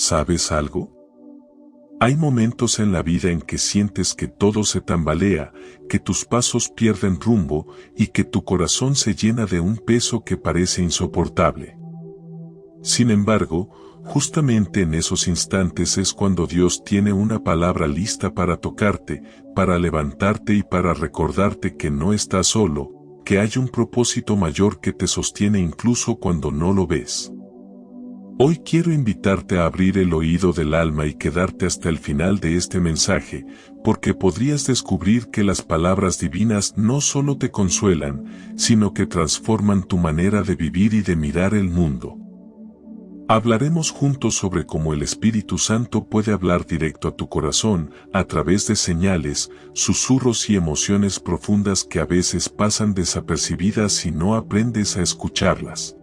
¿Sabes algo? Hay momentos en la vida en que sientes que todo se tambalea, que tus pasos pierden rumbo y que tu corazón se llena de un peso que parece insoportable. Sin embargo, justamente en esos instantes es cuando Dios tiene una palabra lista para tocarte, para levantarte y para recordarte que no estás solo, que hay un propósito mayor que te sostiene incluso cuando no lo ves. Hoy quiero invitarte a abrir el oído del alma y quedarte hasta el final de este mensaje, porque podrías descubrir que las palabras divinas no solo te consuelan, sino que transforman tu manera de vivir y de mirar el mundo. Hablaremos juntos sobre cómo el Espíritu Santo puede hablar directo a tu corazón, a través de señales, susurros y emociones profundas que a veces pasan desapercibidas si no aprendes a escucharlas.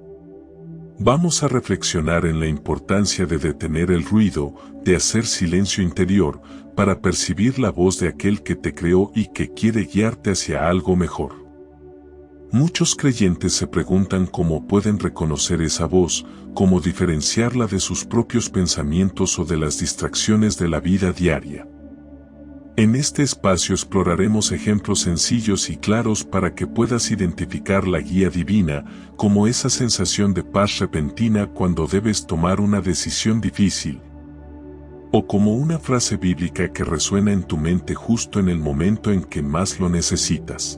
Vamos a reflexionar en la importancia de detener el ruido, de hacer silencio interior, para percibir la voz de aquel que te creó y que quiere guiarte hacia algo mejor. Muchos creyentes se preguntan cómo pueden reconocer esa voz, cómo diferenciarla de sus propios pensamientos o de las distracciones de la vida diaria. En este espacio exploraremos ejemplos sencillos y claros para que puedas identificar la guía divina, como esa sensación de paz repentina cuando debes tomar una decisión difícil, o como una frase bíblica que resuena en tu mente justo en el momento en que más lo necesitas.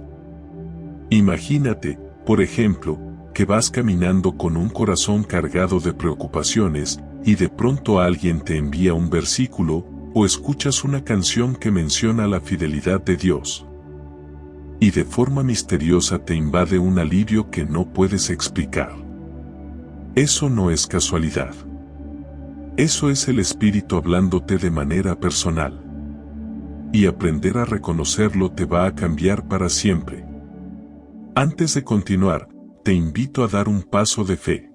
Imagínate, por ejemplo, que vas caminando con un corazón cargado de preocupaciones, y de pronto alguien te envía un versículo, o escuchas una canción que menciona la fidelidad de Dios. Y de forma misteriosa te invade un alivio que no puedes explicar. Eso no es casualidad. Eso es el Espíritu hablándote de manera personal. Y aprender a reconocerlo te va a cambiar para siempre. Antes de continuar, te invito a dar un paso de fe.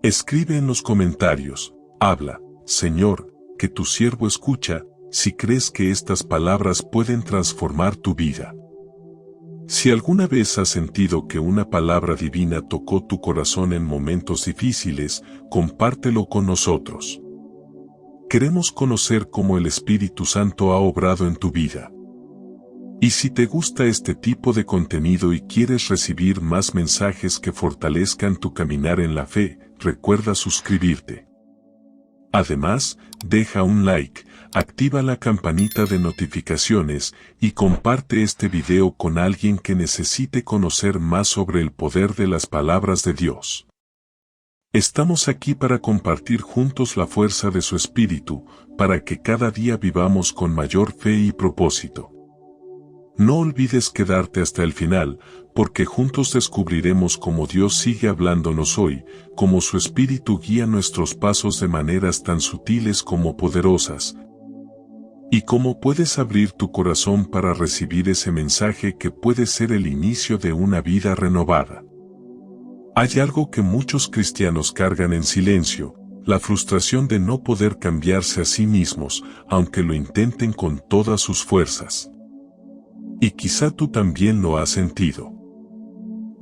Escribe en los comentarios, habla, Señor, que tu siervo escucha, si crees que estas palabras pueden transformar tu vida. Si alguna vez has sentido que una palabra divina tocó tu corazón en momentos difíciles, compártelo con nosotros. Queremos conocer cómo el Espíritu Santo ha obrado en tu vida. Y si te gusta este tipo de contenido y quieres recibir más mensajes que fortalezcan tu caminar en la fe, recuerda suscribirte. Además, deja un like, activa la campanita de notificaciones y comparte este video con alguien que necesite conocer más sobre el poder de las palabras de Dios. Estamos aquí para compartir juntos la fuerza de su Espíritu, para que cada día vivamos con mayor fe y propósito. No olvides quedarte hasta el final, porque juntos descubriremos cómo Dios sigue hablándonos hoy, cómo su Espíritu guía nuestros pasos de maneras tan sutiles como poderosas, y cómo puedes abrir tu corazón para recibir ese mensaje que puede ser el inicio de una vida renovada. Hay algo que muchos cristianos cargan en silencio, la frustración de no poder cambiarse a sí mismos, aunque lo intenten con todas sus fuerzas. Y quizá tú también lo has sentido.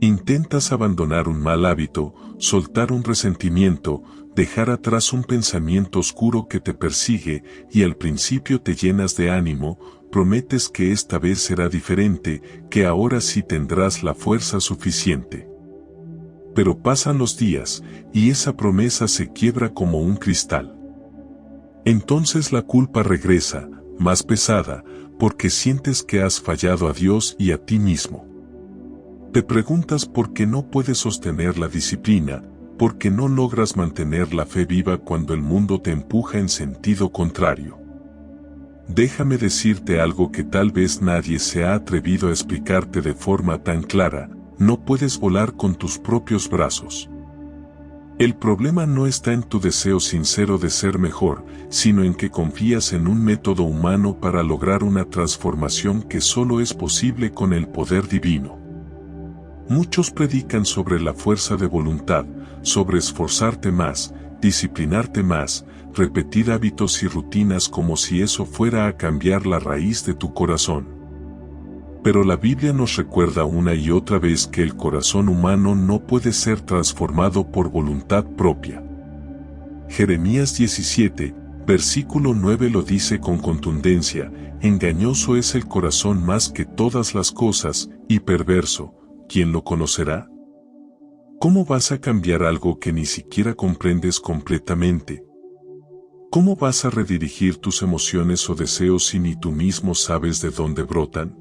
Intentas abandonar un mal hábito, soltar un resentimiento, dejar atrás un pensamiento oscuro que te persigue y al principio te llenas de ánimo, prometes que esta vez será diferente, que ahora sí tendrás la fuerza suficiente. Pero pasan los días y esa promesa se quiebra como un cristal. Entonces la culpa regresa, más pesada, porque sientes que has fallado a Dios y a ti mismo. Te preguntas por qué no puedes sostener la disciplina, por qué no logras mantener la fe viva cuando el mundo te empuja en sentido contrario. Déjame decirte algo que tal vez nadie se ha atrevido a explicarte de forma tan clara: no puedes volar con tus propios brazos. El problema no está en tu deseo sincero de ser mejor, sino en que confías en un método humano para lograr una transformación que solo es posible con el poder divino. Muchos predican sobre la fuerza de voluntad, sobre esforzarte más, disciplinarte más, repetir hábitos y rutinas como si eso fuera a cambiar la raíz de tu corazón. Pero la Biblia nos recuerda una y otra vez que el corazón humano no puede ser transformado por voluntad propia. Jeremías 17, versículo 9 lo dice con contundencia: engañoso es el corazón más que todas las cosas, y perverso, ¿quién lo conocerá? ¿Cómo vas a cambiar algo que ni siquiera comprendes completamente? ¿Cómo vas a redirigir tus emociones o deseos si ni tú mismo sabes de dónde brotan?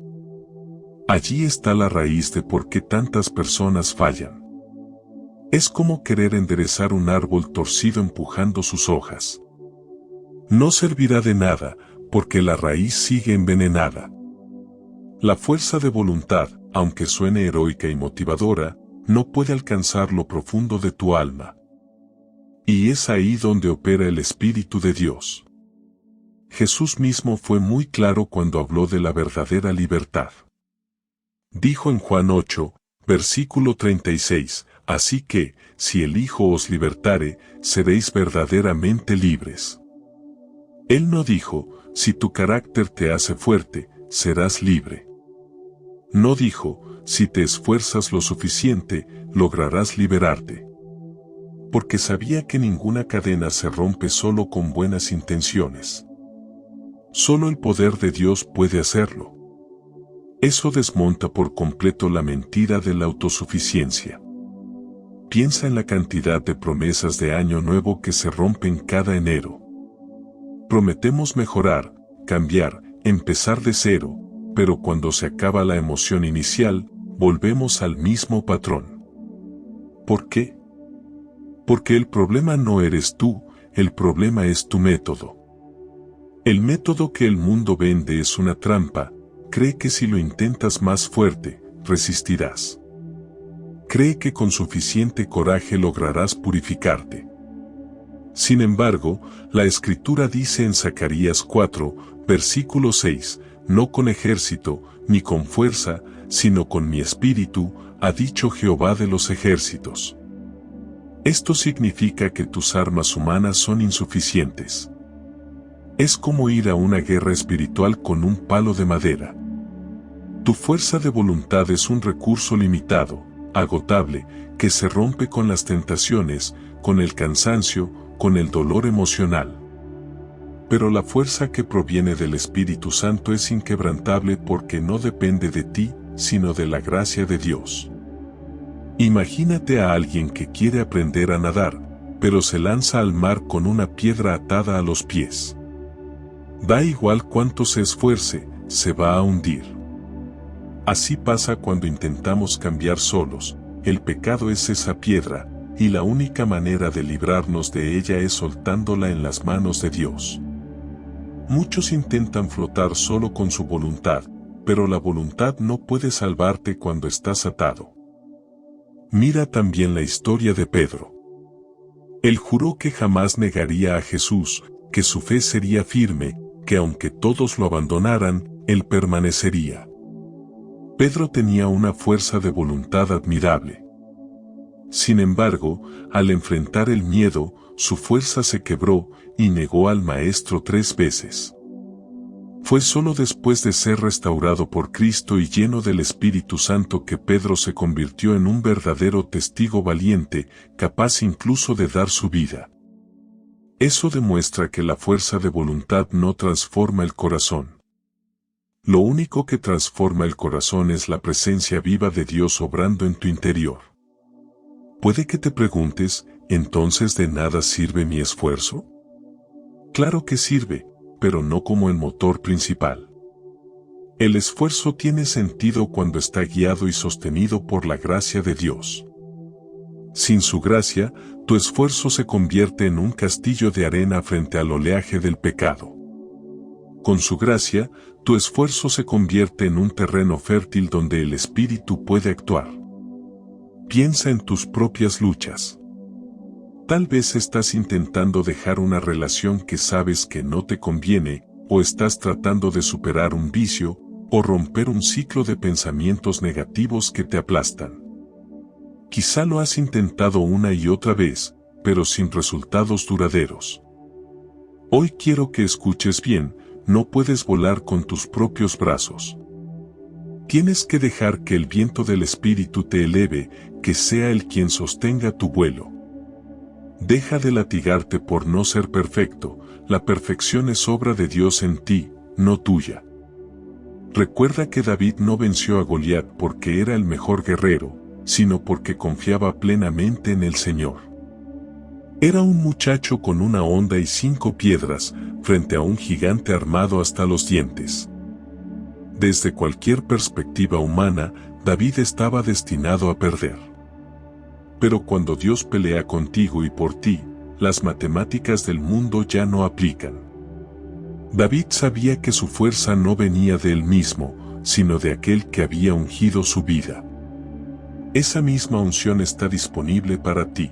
Allí está la raíz de por qué tantas personas fallan. Es como querer enderezar un árbol torcido empujando sus hojas. No servirá de nada, porque la raíz sigue envenenada. La fuerza de voluntad, aunque suene heroica y motivadora, no puede alcanzar lo profundo de tu alma. Y es ahí donde opera el Espíritu de Dios. Jesús mismo fue muy claro cuando habló de la verdadera libertad. Dijo en Juan 8, versículo 36, así que, si el Hijo os libertare, seréis verdaderamente libres. Él no dijo, si tu carácter te hace fuerte, serás libre. No dijo, si te esfuerzas lo suficiente, lograrás liberarte. Porque sabía que ninguna cadena se rompe solo con buenas intenciones. Solo el poder de Dios puede hacerlo. Eso desmonta por completo la mentira de la autosuficiencia. Piensa en la cantidad de promesas de Año Nuevo que se rompen cada enero. Prometemos mejorar, cambiar, empezar de cero, pero cuando se acaba la emoción inicial, volvemos al mismo patrón. ¿Por qué? Porque el problema no eres tú, el problema es tu método. El método que el mundo vende es una trampa. Cree que si lo intentas más fuerte, resistirás. Cree que con suficiente coraje lograrás purificarte. Sin embargo, la Escritura dice en Zacarías 4, versículo 6, no con ejército, ni con fuerza, sino con mi espíritu, ha dicho Jehová de los ejércitos. Esto significa que tus armas humanas son insuficientes. Es como ir a una guerra espiritual con un palo de madera. Tu fuerza de voluntad es un recurso limitado, agotable, que se rompe con las tentaciones, con el cansancio, con el dolor emocional. Pero la fuerza que proviene del Espíritu Santo es inquebrantable porque no depende de ti, sino de la gracia de Dios. Imagínate a alguien que quiere aprender a nadar, pero se lanza al mar con una piedra atada a los pies. Da igual cuánto se esfuerce, se va a hundir. Así pasa cuando intentamos cambiar solos. El pecado es esa piedra, y la única manera de librarnos de ella es soltándola en las manos de Dios. Muchos intentan flotar solo con su voluntad, pero la voluntad no puede salvarte cuando estás atado. Mira también la historia de Pedro. Él juró que jamás negaría a Jesús, que su fe sería firme, que aunque todos lo abandonaran, él permanecería. Pedro tenía una fuerza de voluntad admirable. Sin embargo, al enfrentar el miedo, su fuerza se quebró y negó al Maestro 3 veces. Fue solo después de ser restaurado por Cristo y lleno del Espíritu Santo que Pedro se convirtió en un verdadero testigo valiente, capaz incluso de dar su vida. Eso demuestra que la fuerza de voluntad no transforma el corazón. Lo único que transforma el corazón es la presencia viva de Dios obrando en tu interior. Puede que te preguntes, ¿entonces de nada sirve mi esfuerzo? Claro que sirve, pero no como el motor principal. El esfuerzo tiene sentido cuando está guiado y sostenido por la gracia de Dios. Sin su gracia, tu esfuerzo se convierte en un castillo de arena frente al oleaje del pecado. Con su gracia, tu esfuerzo se convierte en un terreno fértil donde el Espíritu puede actuar. Piensa en tus propias luchas. Tal vez estás intentando dejar una relación que sabes que no te conviene, o estás tratando de superar un vicio, o romper un ciclo de pensamientos negativos que te aplastan. Quizá lo has intentado una y otra vez, pero sin resultados duraderos. Hoy quiero que escuches bien, no puedes volar con tus propios brazos. Tienes que dejar que el viento del Espíritu te eleve, que sea Él quien sostenga tu vuelo. Deja de latigarte por no ser perfecto, la perfección es obra de Dios en ti, no tuya. Recuerda que David no venció a Goliat porque era el mejor guerrero, sino porque confiaba plenamente en el Señor. Era un muchacho con una honda y 5 piedras, frente a un gigante armado hasta los dientes. Desde cualquier perspectiva humana, David estaba destinado a perder. Pero cuando Dios pelea contigo y por ti, las matemáticas del mundo ya no aplican. David sabía que su fuerza no venía de él mismo, sino de aquel que había ungido su vida. Esa misma unción está disponible para ti.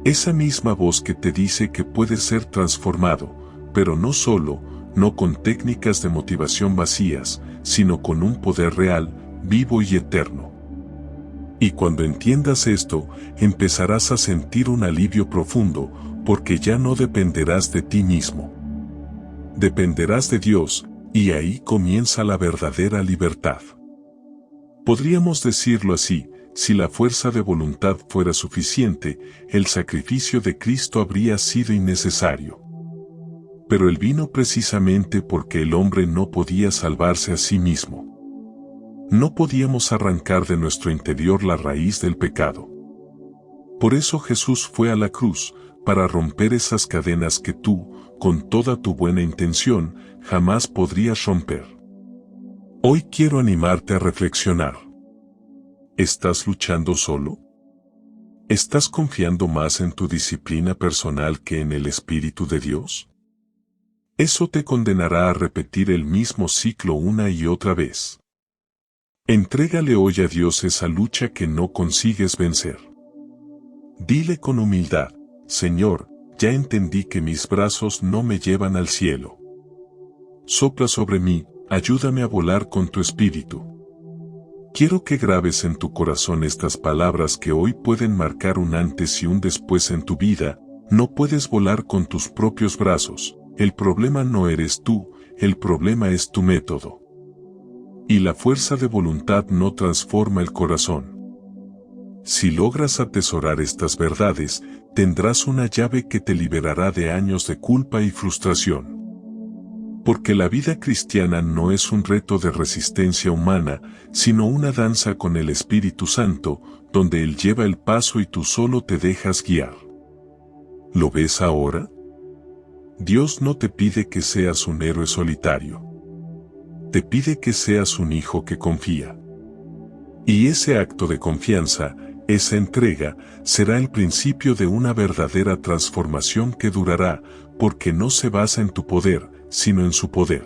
Esa misma voz que te dice que puedes ser transformado, pero no con técnicas de motivación vacías, sino con un poder real, vivo y eterno. Y cuando entiendas esto, empezarás a sentir un alivio profundo, porque ya no dependerás de ti mismo. Dependerás de Dios, y ahí comienza la verdadera libertad. Podríamos decirlo así: si la fuerza de voluntad fuera suficiente, el sacrificio de Cristo habría sido innecesario. Pero Él vino precisamente porque el hombre no podía salvarse a sí mismo. No podíamos arrancar de nuestro interior la raíz del pecado. Por eso Jesús fue a la cruz, para romper esas cadenas que tú, con toda tu buena intención, jamás podrías romper. Hoy quiero animarte a reflexionar. ¿Estás luchando solo? ¿Estás confiando más en tu disciplina personal que en el Espíritu de Dios? Eso te condenará a repetir el mismo ciclo una y otra vez. Entrégale hoy a Dios esa lucha que no consigues vencer. Dile con humildad: Señor, ya entendí que mis brazos no me llevan al cielo. Sopla sobre mí, ayúdame a volar con tu espíritu. Quiero que grabes en tu corazón estas palabras que hoy pueden marcar un antes y un después en tu vida. No puedes volar con tus propios brazos, el problema no eres tú, el problema es tu método. Y la fuerza de voluntad no transforma el corazón. Si logras atesorar estas verdades, tendrás una llave que te liberará de años de culpa y frustración. Porque la vida cristiana no es un reto de resistencia humana, sino una danza con el Espíritu Santo, donde Él lleva el paso y tú solo te dejas guiar. ¿Lo ves ahora? Dios no te pide que seas un héroe solitario. Te pide que seas un hijo que confía. Y ese acto de confianza, esa entrega, será el principio de una verdadera transformación que durará, porque no se basa en tu poder, sino en su poder.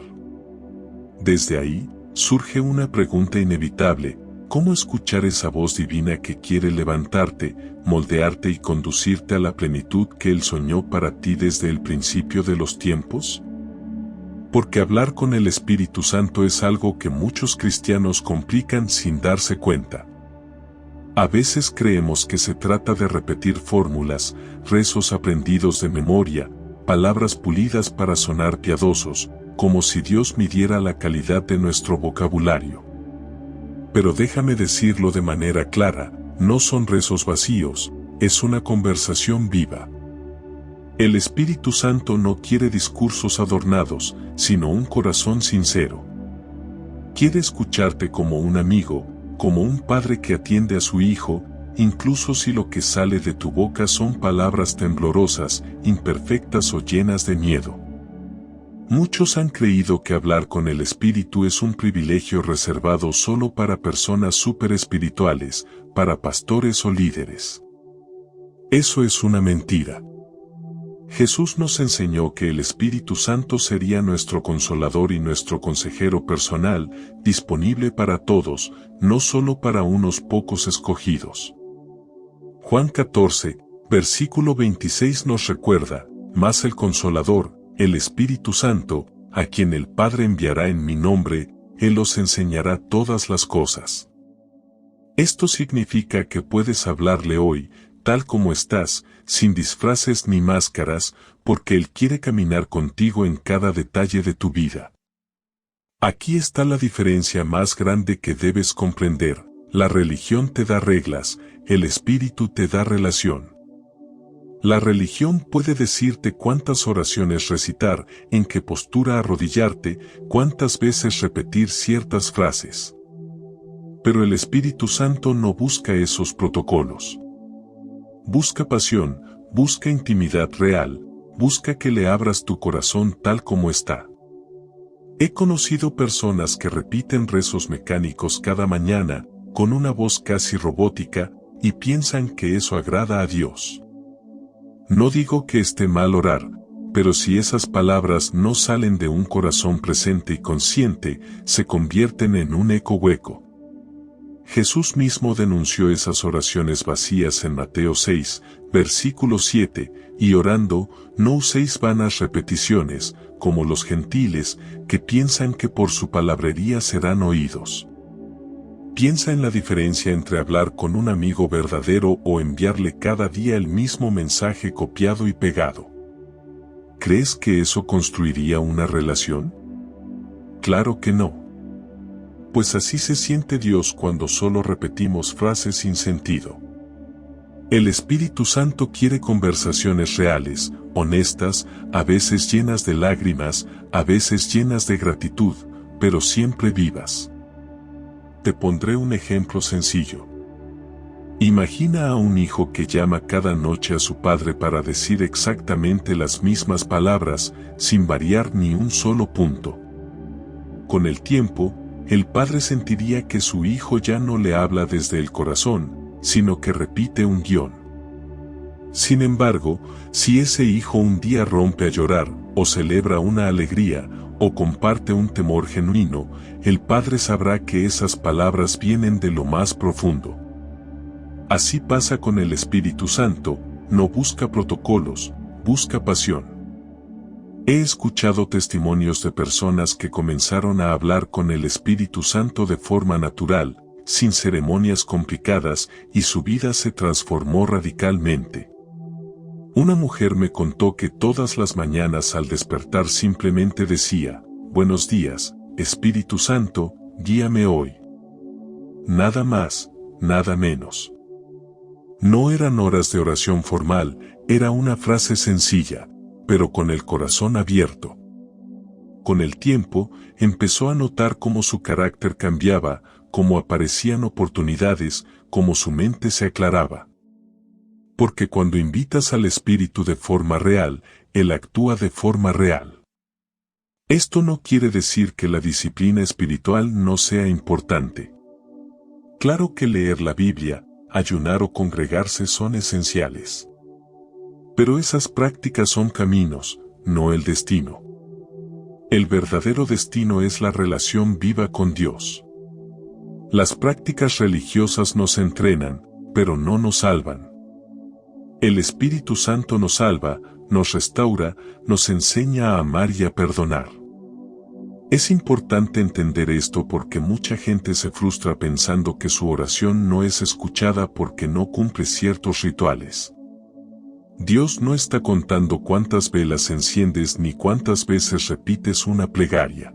Desde ahí, surge una pregunta inevitable: ¿cómo escuchar esa voz divina que quiere levantarte, moldearte y conducirte a la plenitud que Él soñó para ti desde el principio de los tiempos? Porque hablar con el Espíritu Santo es algo que muchos cristianos complican sin darse cuenta. A veces creemos que se trata de repetir fórmulas, rezos aprendidos de memoria, palabras pulidas para sonar piadosos, como si Dios midiera la calidad de nuestro vocabulario. Pero déjame decirlo de manera clara: no son rezos vacíos, es una conversación viva. El Espíritu Santo no quiere discursos adornados, sino un corazón sincero. Quiere escucharte como un amigo, como un padre que atiende a su hijo, incluso si lo que sale de tu boca son palabras temblorosas, imperfectas o llenas de miedo. Muchos han creído que hablar con el Espíritu es un privilegio reservado solo para personas superespirituales, para pastores o líderes. Eso es una mentira. Jesús nos enseñó que el Espíritu Santo sería nuestro consolador y nuestro consejero personal, disponible para todos, no solo para unos pocos escogidos. Juan 14, versículo 26 nos recuerda: mas el Consolador, el Espíritu Santo, a quien el Padre enviará en mi nombre, Él os enseñará todas las cosas. Esto significa que puedes hablarle hoy, tal como estás, sin disfraces ni máscaras, porque Él quiere caminar contigo en cada detalle de tu vida. Aquí está la diferencia más grande que debes comprender: la religión te da reglas, el Espíritu te da relación. La religión puede decirte cuántas oraciones recitar, en qué postura arrodillarte, cuántas veces repetir ciertas frases. Pero el Espíritu Santo no busca esos protocolos. Busca pasión, busca intimidad real, busca que le abras tu corazón tal como está. He conocido personas que repiten rezos mecánicos cada mañana, con una voz casi robótica, y piensan que eso agrada a Dios. No digo que esté mal orar, pero si esas palabras no salen de un corazón presente y consciente, se convierten en un eco hueco. Jesús mismo denunció esas oraciones vacías en Mateo 6, versículo 7, y orando, no uséis vanas repeticiones, como los gentiles, que piensan que por su palabrería serán oídos. Piensa en la diferencia entre hablar con un amigo verdadero o enviarle cada día el mismo mensaje copiado y pegado. ¿Crees que eso construiría una relación? Claro que no. Pues así se siente Dios cuando solo repetimos frases sin sentido. El Espíritu Santo quiere conversaciones reales, honestas, a veces llenas de lágrimas, a veces llenas de gratitud, pero siempre vivas. Te pondré un ejemplo sencillo. Imagina a un hijo que llama cada noche a su padre para decir exactamente las mismas palabras, sin variar ni un solo punto. Con el tiempo, el padre sentiría que su hijo ya no le habla desde el corazón, sino que repite un guión. Sin embargo, si ese hijo un día rompe a llorar, o celebra una alegría, o comparte un temor genuino, el Padre sabrá que esas palabras vienen de lo más profundo. Así pasa con el Espíritu Santo, no busca protocolos, busca pasión. He escuchado testimonios de personas que comenzaron a hablar con el Espíritu Santo de forma natural, sin ceremonias complicadas, y su vida se transformó radicalmente. Una mujer me contó que todas las mañanas al despertar simplemente decía, «Buenos días, Espíritu Santo, guíame hoy». Nada más, nada menos. No eran horas de oración formal, era una frase sencilla, pero con el corazón abierto. Con el tiempo, empezó a notar cómo su carácter cambiaba, cómo aparecían oportunidades, cómo su mente se aclaraba. Porque cuando invitas al Espíritu de forma real, Él actúa de forma real. Esto no quiere decir que la disciplina espiritual no sea importante. Claro que leer la Biblia, ayunar o congregarse son esenciales. Pero esas prácticas son caminos, no el destino. El verdadero destino es la relación viva con Dios. Las prácticas religiosas nos entrenan, pero no nos salvan. El Espíritu Santo nos salva, nos restaura, nos enseña a amar y a perdonar. Es importante entender esto porque mucha gente se frustra pensando que su oración no es escuchada porque no cumple ciertos rituales. Dios no está contando cuántas velas enciendes ni cuántas veces repites una plegaria.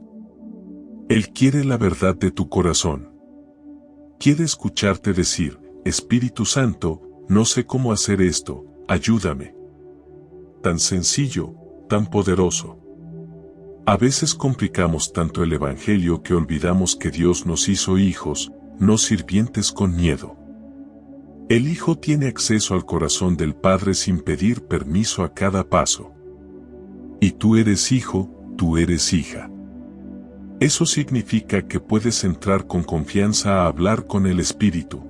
Él quiere la verdad de tu corazón. Quiere escucharte decir, Espíritu Santo, no sé cómo hacer esto, ayúdame. Tan sencillo, tan poderoso. A veces complicamos tanto el Evangelio que olvidamos que Dios nos hizo hijos, no sirvientes con miedo. El Hijo tiene acceso al corazón del Padre sin pedir permiso a cada paso. Y tú eres hijo, tú eres hija. Eso significa que puedes entrar con confianza a hablar con el Espíritu.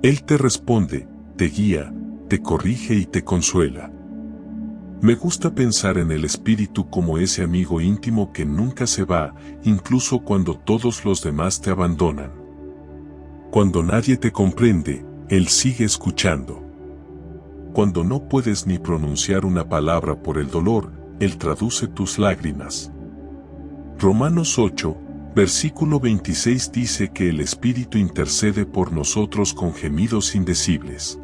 Él te responde, te guía, te corrige y te consuela. Me gusta pensar en el Espíritu como ese amigo íntimo que nunca se va, incluso cuando todos los demás te abandonan. Cuando nadie te comprende, Él sigue escuchando. Cuando no puedes ni pronunciar una palabra por el dolor, Él traduce tus lágrimas. Romanos 8, versículo 26 dice que el Espíritu intercede por nosotros con gemidos indecibles.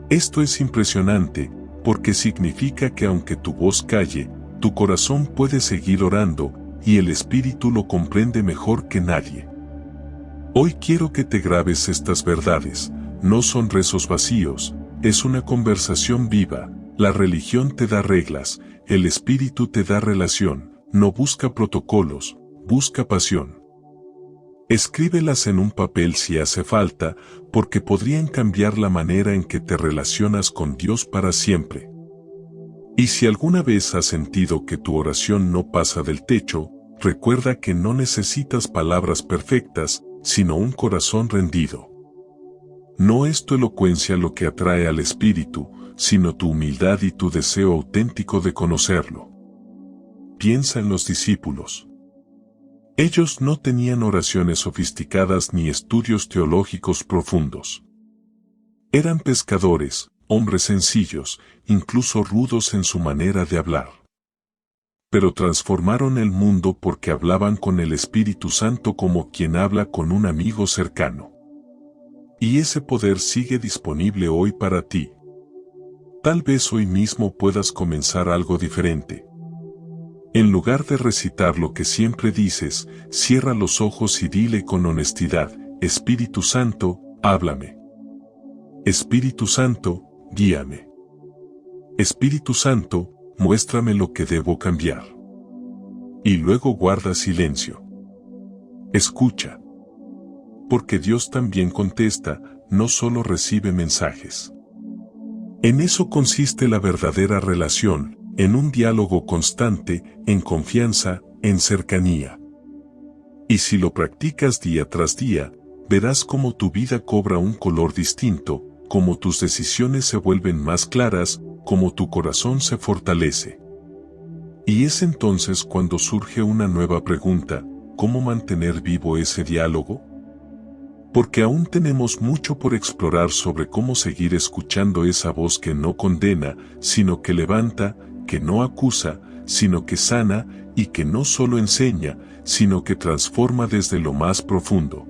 Esto es impresionante, porque significa que aunque tu voz calle, tu corazón puede seguir orando, y el Espíritu lo comprende mejor que nadie. Hoy quiero que te grabes estas verdades, no son rezos vacíos, es una conversación viva. La religión te da reglas, el espíritu te da relación, no busca protocolos, busca pasión. Escríbelas en un papel si hace falta, porque podrían cambiar la manera en que te relacionas con Dios para siempre. Y si alguna vez has sentido que tu oración no pasa del techo, recuerda que no necesitas palabras perfectas, sino un corazón rendido. No es tu elocuencia lo que atrae al Espíritu, sino tu humildad y tu deseo auténtico de conocerlo. Piensa en los discípulos. Ellos no tenían oraciones sofisticadas ni estudios teológicos profundos. Eran pescadores, hombres sencillos, incluso rudos en su manera de hablar. Pero transformaron el mundo porque hablaban con el Espíritu Santo como quien habla con un amigo cercano. Y ese poder sigue disponible hoy para ti. Tal vez hoy mismo puedas comenzar algo diferente. En lugar de recitar lo que siempre dices, cierra los ojos y dile con honestidad: Espíritu Santo, háblame. Espíritu Santo, guíame. Espíritu Santo, muéstrame lo que debo cambiar. Y luego guarda silencio. Escucha. Porque Dios también contesta, no solo recibe mensajes. En eso consiste la verdadera relación, en un diálogo constante, en confianza, en cercanía. Y si lo practicas día tras día, verás cómo tu vida cobra un color distinto, cómo tus decisiones se vuelven más claras, cómo tu corazón se fortalece. Y es entonces cuando surge una nueva pregunta: ¿cómo mantener vivo ese diálogo? Porque aún tenemos mucho por explorar sobre cómo seguir escuchando esa voz que no condena, sino que levanta, que no acusa, sino que sana, y que no solo enseña, sino que transforma desde lo más profundo.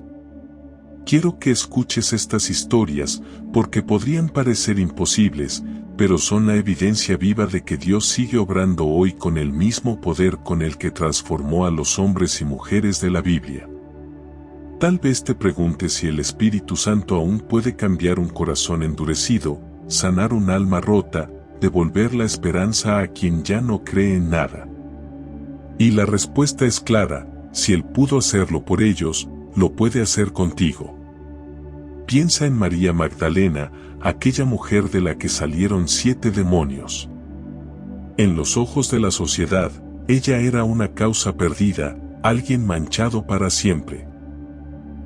Quiero que escuches estas historias, porque podrían parecer imposibles, pero son la evidencia viva de que Dios sigue obrando hoy con el mismo poder con el que transformó a los hombres y mujeres de la Biblia. Tal vez te preguntes si el Espíritu Santo aún puede cambiar un corazón endurecido, sanar un alma rota, devolver la esperanza a quien ya no cree en nada. Y la respuesta es clara: si Él pudo hacerlo por ellos, lo puede hacer contigo. Piensa en María Magdalena, aquella mujer de la que salieron 7 demonios. En los ojos de la sociedad, ella era una causa perdida, alguien manchado para siempre.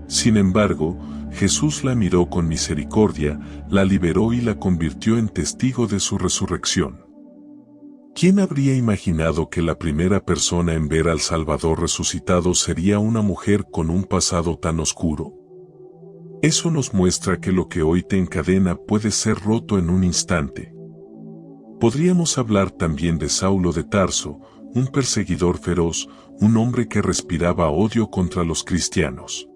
Sin embargo, Jesús la miró con misericordia, la liberó y la convirtió en testigo de su resurrección. ¿Quién habría imaginado que la primera persona en ver al Salvador resucitado sería una mujer con un pasado tan oscuro? Eso nos muestra que lo que hoy te encadena puede ser roto en un instante. Podríamos hablar también de Saulo de Tarso, un perseguidor feroz, un hombre que respiraba odio contra los cristianos.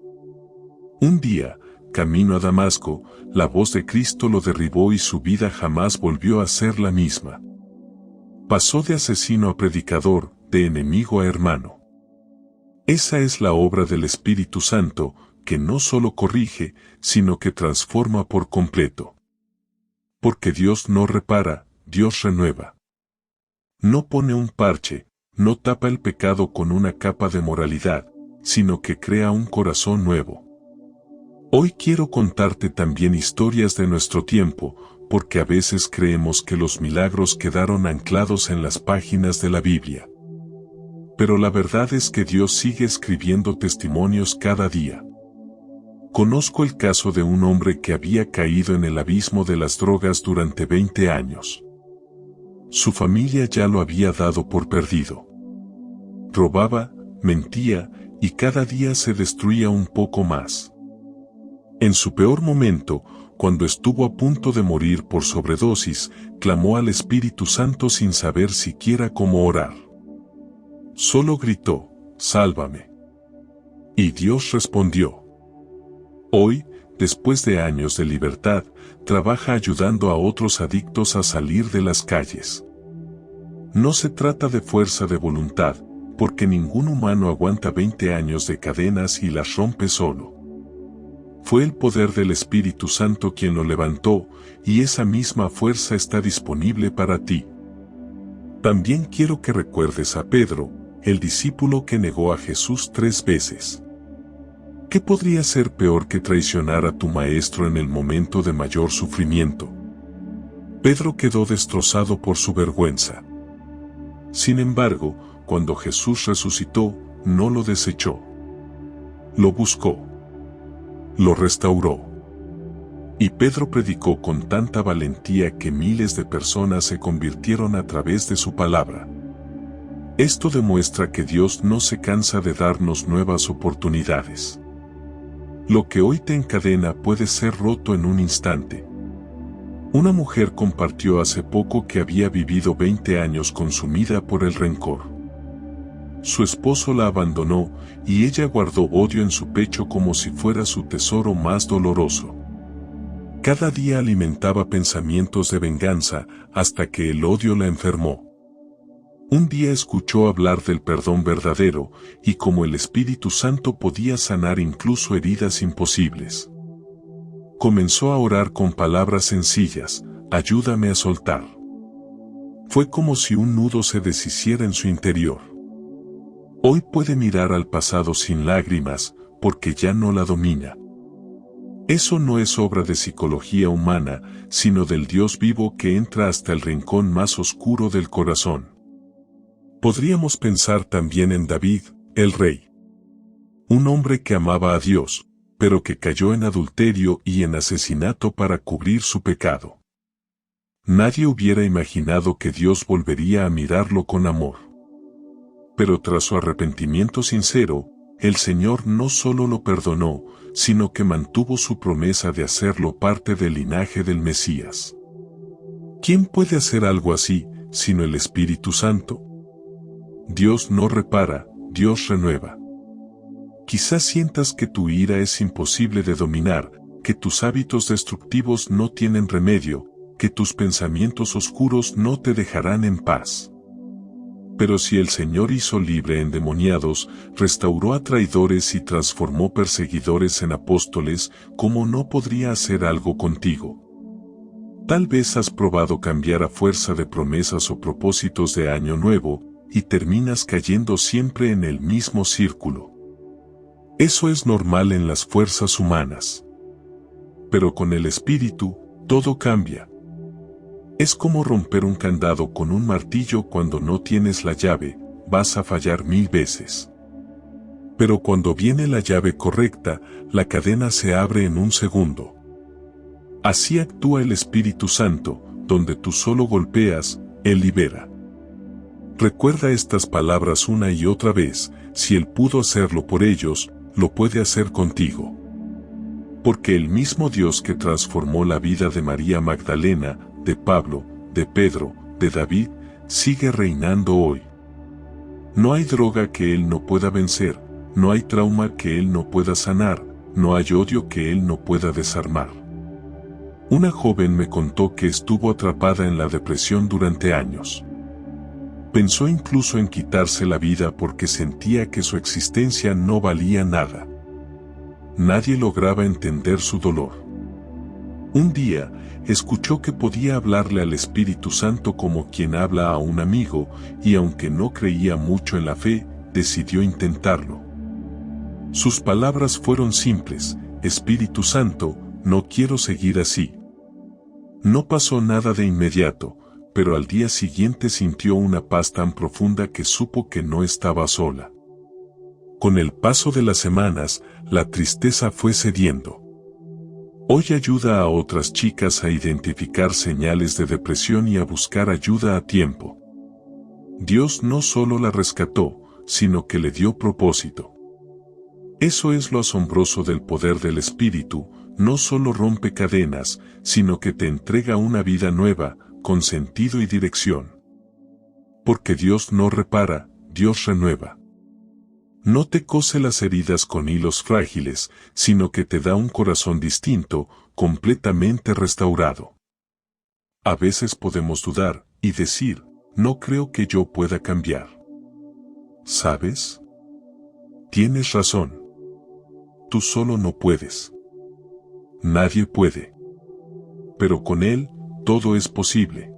Un día, camino a Damasco, la voz de Cristo lo derribó y su vida jamás volvió a ser la misma. Pasó de asesino a predicador, de enemigo a hermano. Esa es la obra del Espíritu Santo, que no solo corrige, sino que transforma por completo. Porque Dios no repara, Dios renueva. No pone un parche, no tapa el pecado con una capa de moralidad, sino que crea un corazón nuevo. Hoy quiero contarte también historias de nuestro tiempo, porque a veces creemos que los milagros quedaron anclados en las páginas de la Biblia. Pero la verdad es que Dios sigue escribiendo testimonios cada día. Conozco el caso de un hombre que había caído en el abismo de las drogas durante 20 años. Su familia ya lo había dado por perdido. Robaba, mentía, y cada día se destruía un poco más. En su peor momento, cuando estuvo a punto de morir por sobredosis, clamó al Espíritu Santo sin saber siquiera cómo orar. Solo gritó: «¡Sálvame!». Y Dios respondió. Hoy, después de años de libertad, trabaja ayudando a otros adictos a salir de las calles. No se trata de fuerza de voluntad, porque ningún humano aguanta 20 años de cadenas y las rompe solo. Fue el poder del Espíritu Santo quien lo levantó, y esa misma fuerza está disponible para ti. También quiero que recuerdes a Pedro, el discípulo que negó a Jesús 3 veces. ¿Qué podría ser peor que traicionar a tu maestro en el momento de mayor sufrimiento? Pedro quedó destrozado por su vergüenza. Sin embargo, cuando Jesús resucitó, no lo desechó. Lo buscó. Lo restauró. Y Pedro predicó con tanta valentía que miles de personas se convirtieron a través de su palabra. Esto demuestra que Dios no se cansa de darnos nuevas oportunidades. Lo que hoy te encadena puede ser roto en un instante. Una mujer compartió hace poco que había vivido 20 años consumida por el rencor. Su esposo la abandonó y ella guardó odio en su pecho como si fuera su tesoro más doloroso. Cada día alimentaba pensamientos de venganza hasta que el odio la enfermó. Un día escuchó hablar del perdón verdadero y cómo el Espíritu Santo podía sanar incluso heridas imposibles. Comenzó a orar con palabras sencillas: ayúdame a soltar. Fue como si un nudo se deshiciera en su interior. Hoy puede mirar al pasado sin lágrimas, porque ya no la domina. Eso no es obra de psicología humana, sino del Dios vivo que entra hasta el rincón más oscuro del corazón. Podríamos pensar también en David, el rey. Un hombre que amaba a Dios, pero que cayó en adulterio y en asesinato para cubrir su pecado. Nadie hubiera imaginado que Dios volvería a mirarlo con amor. Pero tras su arrepentimiento sincero, el Señor no solo lo perdonó, sino que mantuvo su promesa de hacerlo parte del linaje del Mesías. ¿Quién puede hacer algo así, sino el Espíritu Santo? Dios no repara, Dios renueva. Quizás sientas que tu ira es imposible de dominar, que tus hábitos destructivos no tienen remedio, que tus pensamientos oscuros no te dejarán en paz. Pero si el Señor hizo libre a endemoniados, restauró a traidores y transformó perseguidores en apóstoles, ¿cómo no podría hacer algo contigo? Tal vez has probado cambiar a fuerza de promesas o propósitos de año nuevo, y terminas cayendo siempre en el mismo círculo. Eso es normal en las fuerzas humanas. Pero con el Espíritu, todo cambia. Es como romper un candado con un martillo. Cuando no tienes la llave, vas a fallar 1000 veces. Pero cuando viene la llave correcta, la cadena se abre en un segundo. Así actúa el Espíritu Santo, donde tú solo golpeas, Él libera. Recuerda estas palabras una y otra vez: si Él pudo hacerlo por ellos, lo puede hacer contigo. Porque el mismo Dios que transformó la vida de María Magdalena, de Pablo, de Pedro, de David, sigue reinando hoy. No hay droga que Él no pueda vencer, no hay trauma que Él no pueda sanar, no hay odio que Él no pueda desarmar. Una joven me contó que estuvo atrapada en la depresión durante años. Pensó incluso en quitarse la vida porque sentía que su existencia no valía nada. Nadie lograba entender su dolor. Un día, escuchó que podía hablarle al Espíritu Santo como quien habla a un amigo, y aunque no creía mucho en la fe, decidió intentarlo. Sus palabras fueron simples: Espíritu Santo, no quiero seguir así. No pasó nada de inmediato, pero al día siguiente sintió una paz tan profunda que supo que no estaba sola. Con el paso de las semanas, la tristeza fue cediendo. Hoy ayuda a otras chicas a identificar señales de depresión y a buscar ayuda a tiempo. Dios no solo la rescató, sino que le dio propósito. Eso es lo asombroso del poder del Espíritu: no solo rompe cadenas, sino que te entrega una vida nueva, con sentido y dirección. Porque Dios no repara, Dios renueva. No te cose las heridas con hilos frágiles, sino que te da un corazón distinto, completamente restaurado. A veces podemos dudar y decir: no creo que yo pueda cambiar. ¿Sabes? Tienes razón. Tú solo no puedes. nadie puede. Pero con Él, todo es posible.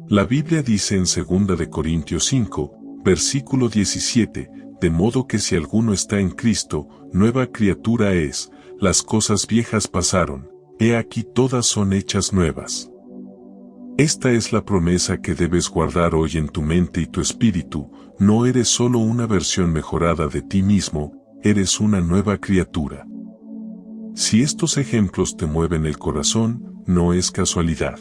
La Biblia dice en 2 de Corintios 5, versículo 17, de modo que si alguno está en Cristo, nueva criatura es, las cosas viejas pasaron, he aquí todas son hechas nuevas. Esta es la promesa que debes guardar hoy en tu mente y tu espíritu, no eres solo una versión mejorada de ti mismo, eres una nueva criatura. Si estos ejemplos te mueven el corazón, no es casualidad.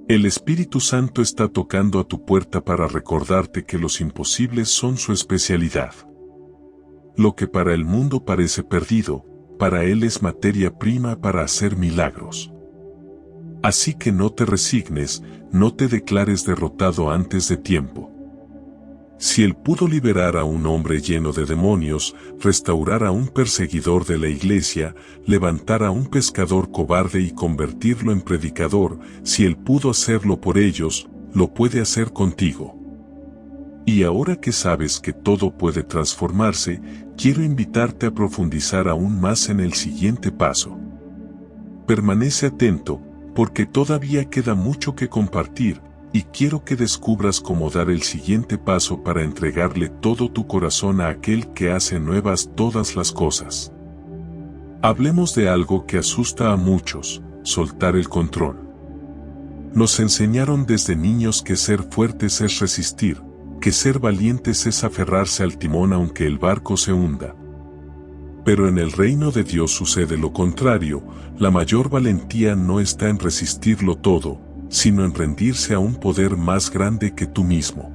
El Espíritu Santo está tocando a tu puerta para recordarte que los imposibles son su especialidad. Lo que para el mundo parece perdido, para Él es materia prima para hacer milagros. Así que no te resignes, no te declares derrotado antes de tiempo. Si Él pudo liberar a un hombre lleno de demonios, restaurar a un perseguidor de la iglesia, levantar a un pescador cobarde y convertirlo en predicador, si Él pudo hacerlo por ellos, lo puede hacer contigo. Y ahora que sabes que todo puede transformarse, quiero invitarte a profundizar aún más en el siguiente paso. Permanece atento, porque todavía queda mucho que compartir, y quiero que descubras cómo dar el siguiente paso para entregarle todo tu corazón a aquel que hace nuevas todas las cosas. Hablemos de algo que asusta a muchos, soltar el control. Nos enseñaron desde niños que ser fuertes es resistir, que ser valientes es aferrarse al timón aunque el barco se hunda. Pero en el reino de Dios sucede lo contrario, la mayor valentía no está en resistirlo todo, sino en rendirse a un poder más grande que tú mismo.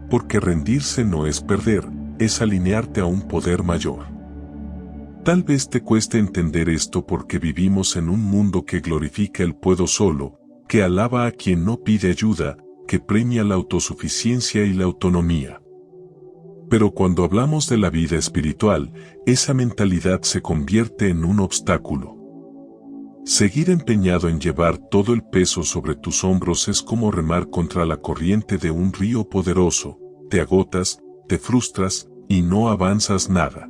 Porque rendirse no es perder, es alinearte a un poder mayor. Tal vez te cueste entender esto porque vivimos en un mundo que glorifica el puedo solo, que alaba a quien no pide ayuda, que premia la autosuficiencia y la autonomía. Pero cuando hablamos de la vida espiritual, esa mentalidad se convierte en un obstáculo. Seguir empeñado en llevar todo el peso sobre tus hombros es como remar contra la corriente de un río poderoso, te agotas, te frustras y no avanzas nada.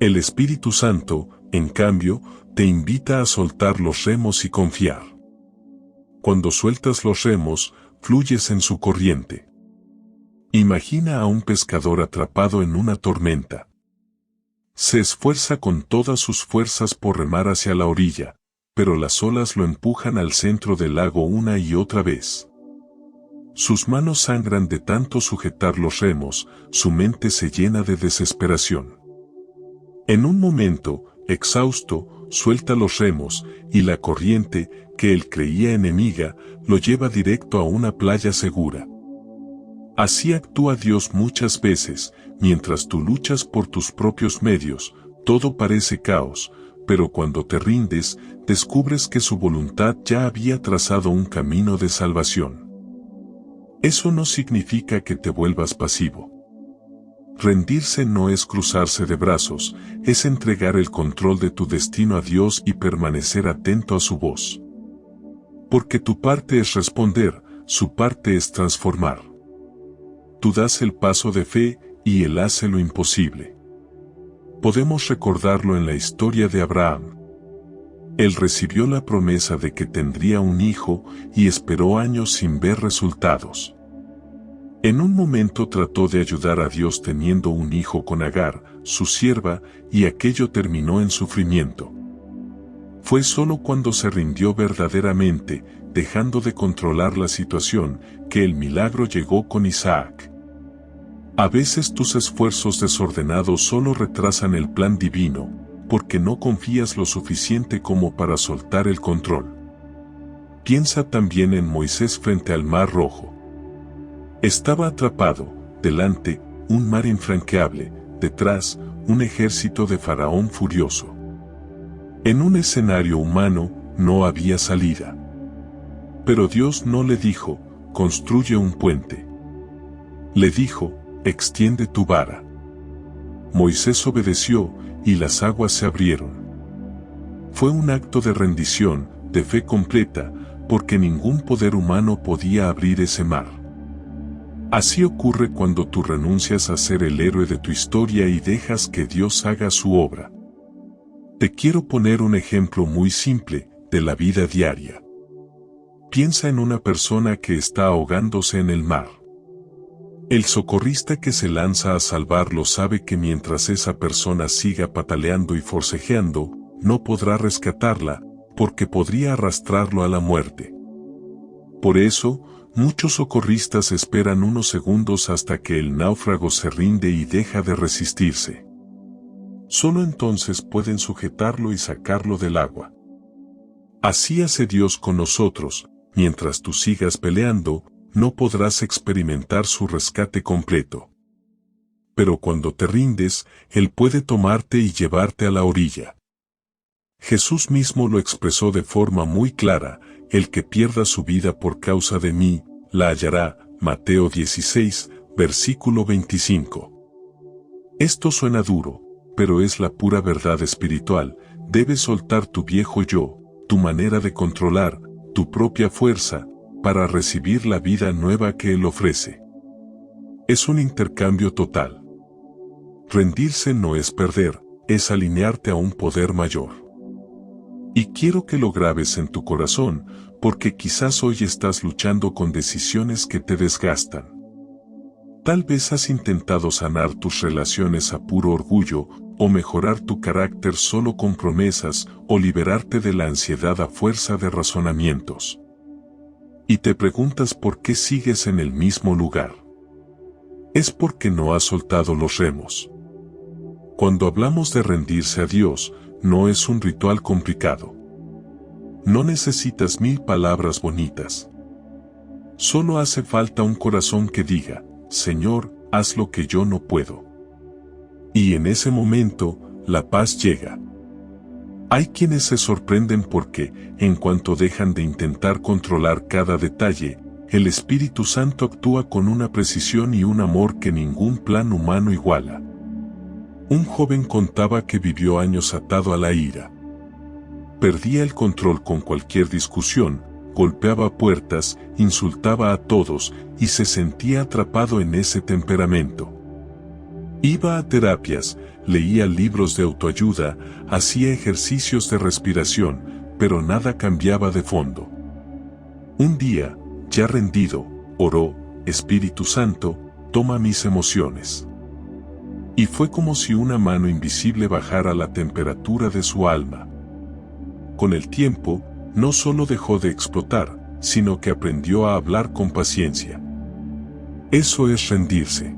El Espíritu Santo, en cambio, te invita a soltar los remos y confiar. Cuando sueltas los remos, fluyes en su corriente. Imagina a un pescador atrapado en una tormenta. Se esfuerza con todas sus fuerzas por remar hacia la orilla, pero las olas lo empujan al centro del lago una y otra vez. Sus manos sangran de tanto sujetar los remos, su mente se llena de desesperación. En un momento, exhausto, suelta los remos, y la corriente, que él creía enemiga, lo lleva directo a una playa segura. Así actúa Dios muchas veces, mientras tú luchas por tus propios medios, todo parece caos, pero cuando te rindes, descubres que su voluntad ya había trazado un camino de salvación. Eso no significa que te vuelvas pasivo. Rendirse no es cruzarse de brazos, es entregar el control de tu destino a Dios y permanecer atento a su voz. Porque tu parte es responder, su parte es transformar. Tú das el paso de fe, y Él hace lo imposible. Podemos recordarlo en la historia de Abraham. Él recibió la promesa de que tendría un hijo, y esperó años sin ver resultados. En un momento trató de ayudar a Dios teniendo un hijo con Agar, su sierva, y aquello terminó en sufrimiento. Fue solo cuando se rindió verdaderamente, dejando de controlar la situación, que el milagro llegó con Isaac. A veces tus esfuerzos desordenados solo retrasan el plan divino, porque no confías lo suficiente como para soltar el control. Piensa también en Moisés frente al Mar Rojo. Estaba atrapado, delante, un mar infranqueable, detrás, un ejército de Faraón furioso. En un escenario humano, no había salida. Pero Dios no le dijo, construye un puente. Le dijo, extiende tu vara. Moisés obedeció, y las aguas se abrieron. Fue un acto de rendición, de fe completa, porque ningún poder humano podía abrir ese mar. Así ocurre cuando tú renuncias a ser el héroe de tu historia y dejas que Dios haga su obra. Te quiero poner un ejemplo muy simple de la vida diaria. Piensa en una persona que está ahogándose en el mar. El socorrista que se lanza a salvarlo sabe que mientras esa persona siga pataleando y forcejeando, no podrá rescatarla, porque podría arrastrarlo a la muerte. Por eso, muchos socorristas esperan unos segundos hasta que el náufrago se rinde y deja de resistirse. Solo entonces pueden sujetarlo y sacarlo del agua. Así hace Dios con nosotros. Mientras tú sigas peleando, no podrás experimentar su rescate completo. Pero cuando te rindes, Él puede tomarte y llevarte a la orilla. Jesús mismo lo expresó de forma muy clara: el que pierda su vida por causa de mí, la hallará. Mateo 16, versículo 25. Esto suena duro, pero es la pura verdad espiritual. Debes soltar tu viejo yo, tu manera de controlar, tu propia fuerza, para recibir la vida nueva que Él ofrece. Es un intercambio total. Rendirse no es perder, es alinearte a un poder mayor. Y quiero que lo grabes en tu corazón, porque quizás hoy estás luchando con decisiones que te desgastan. Tal vez has intentado sanar tus relaciones a puro orgullo, o mejorar tu carácter solo con promesas, o liberarte de la ansiedad a fuerza de razonamientos. Y te preguntas por qué sigues en el mismo lugar. Es porque no has soltado los remos. Cuando hablamos de rendirse a Dios, no es un ritual complicado. No necesitas 1000 palabras bonitas. Solo hace falta un corazón que diga: Señor, haz lo que yo no puedo. Y en ese momento, la paz llega. Hay quienes se sorprenden porque, en cuanto dejan de intentar controlar cada detalle, el Espíritu Santo actúa con una precisión y un amor que ningún plan humano iguala. Un joven contaba que vivió años atado a la ira. Perdía el control con cualquier discusión, golpeaba puertas, insultaba a todos y se sentía atrapado en ese temperamento. Iba a terapias, leía libros de autoayuda, hacía ejercicios de respiración, pero nada cambiaba de fondo. Un día, ya rendido, oró: Espíritu Santo, toma mis emociones. Y fue como si una mano invisible bajara la temperatura de su alma. Con el tiempo, no solo dejó de explotar, sino que aprendió a hablar con paciencia. Eso es rendirse.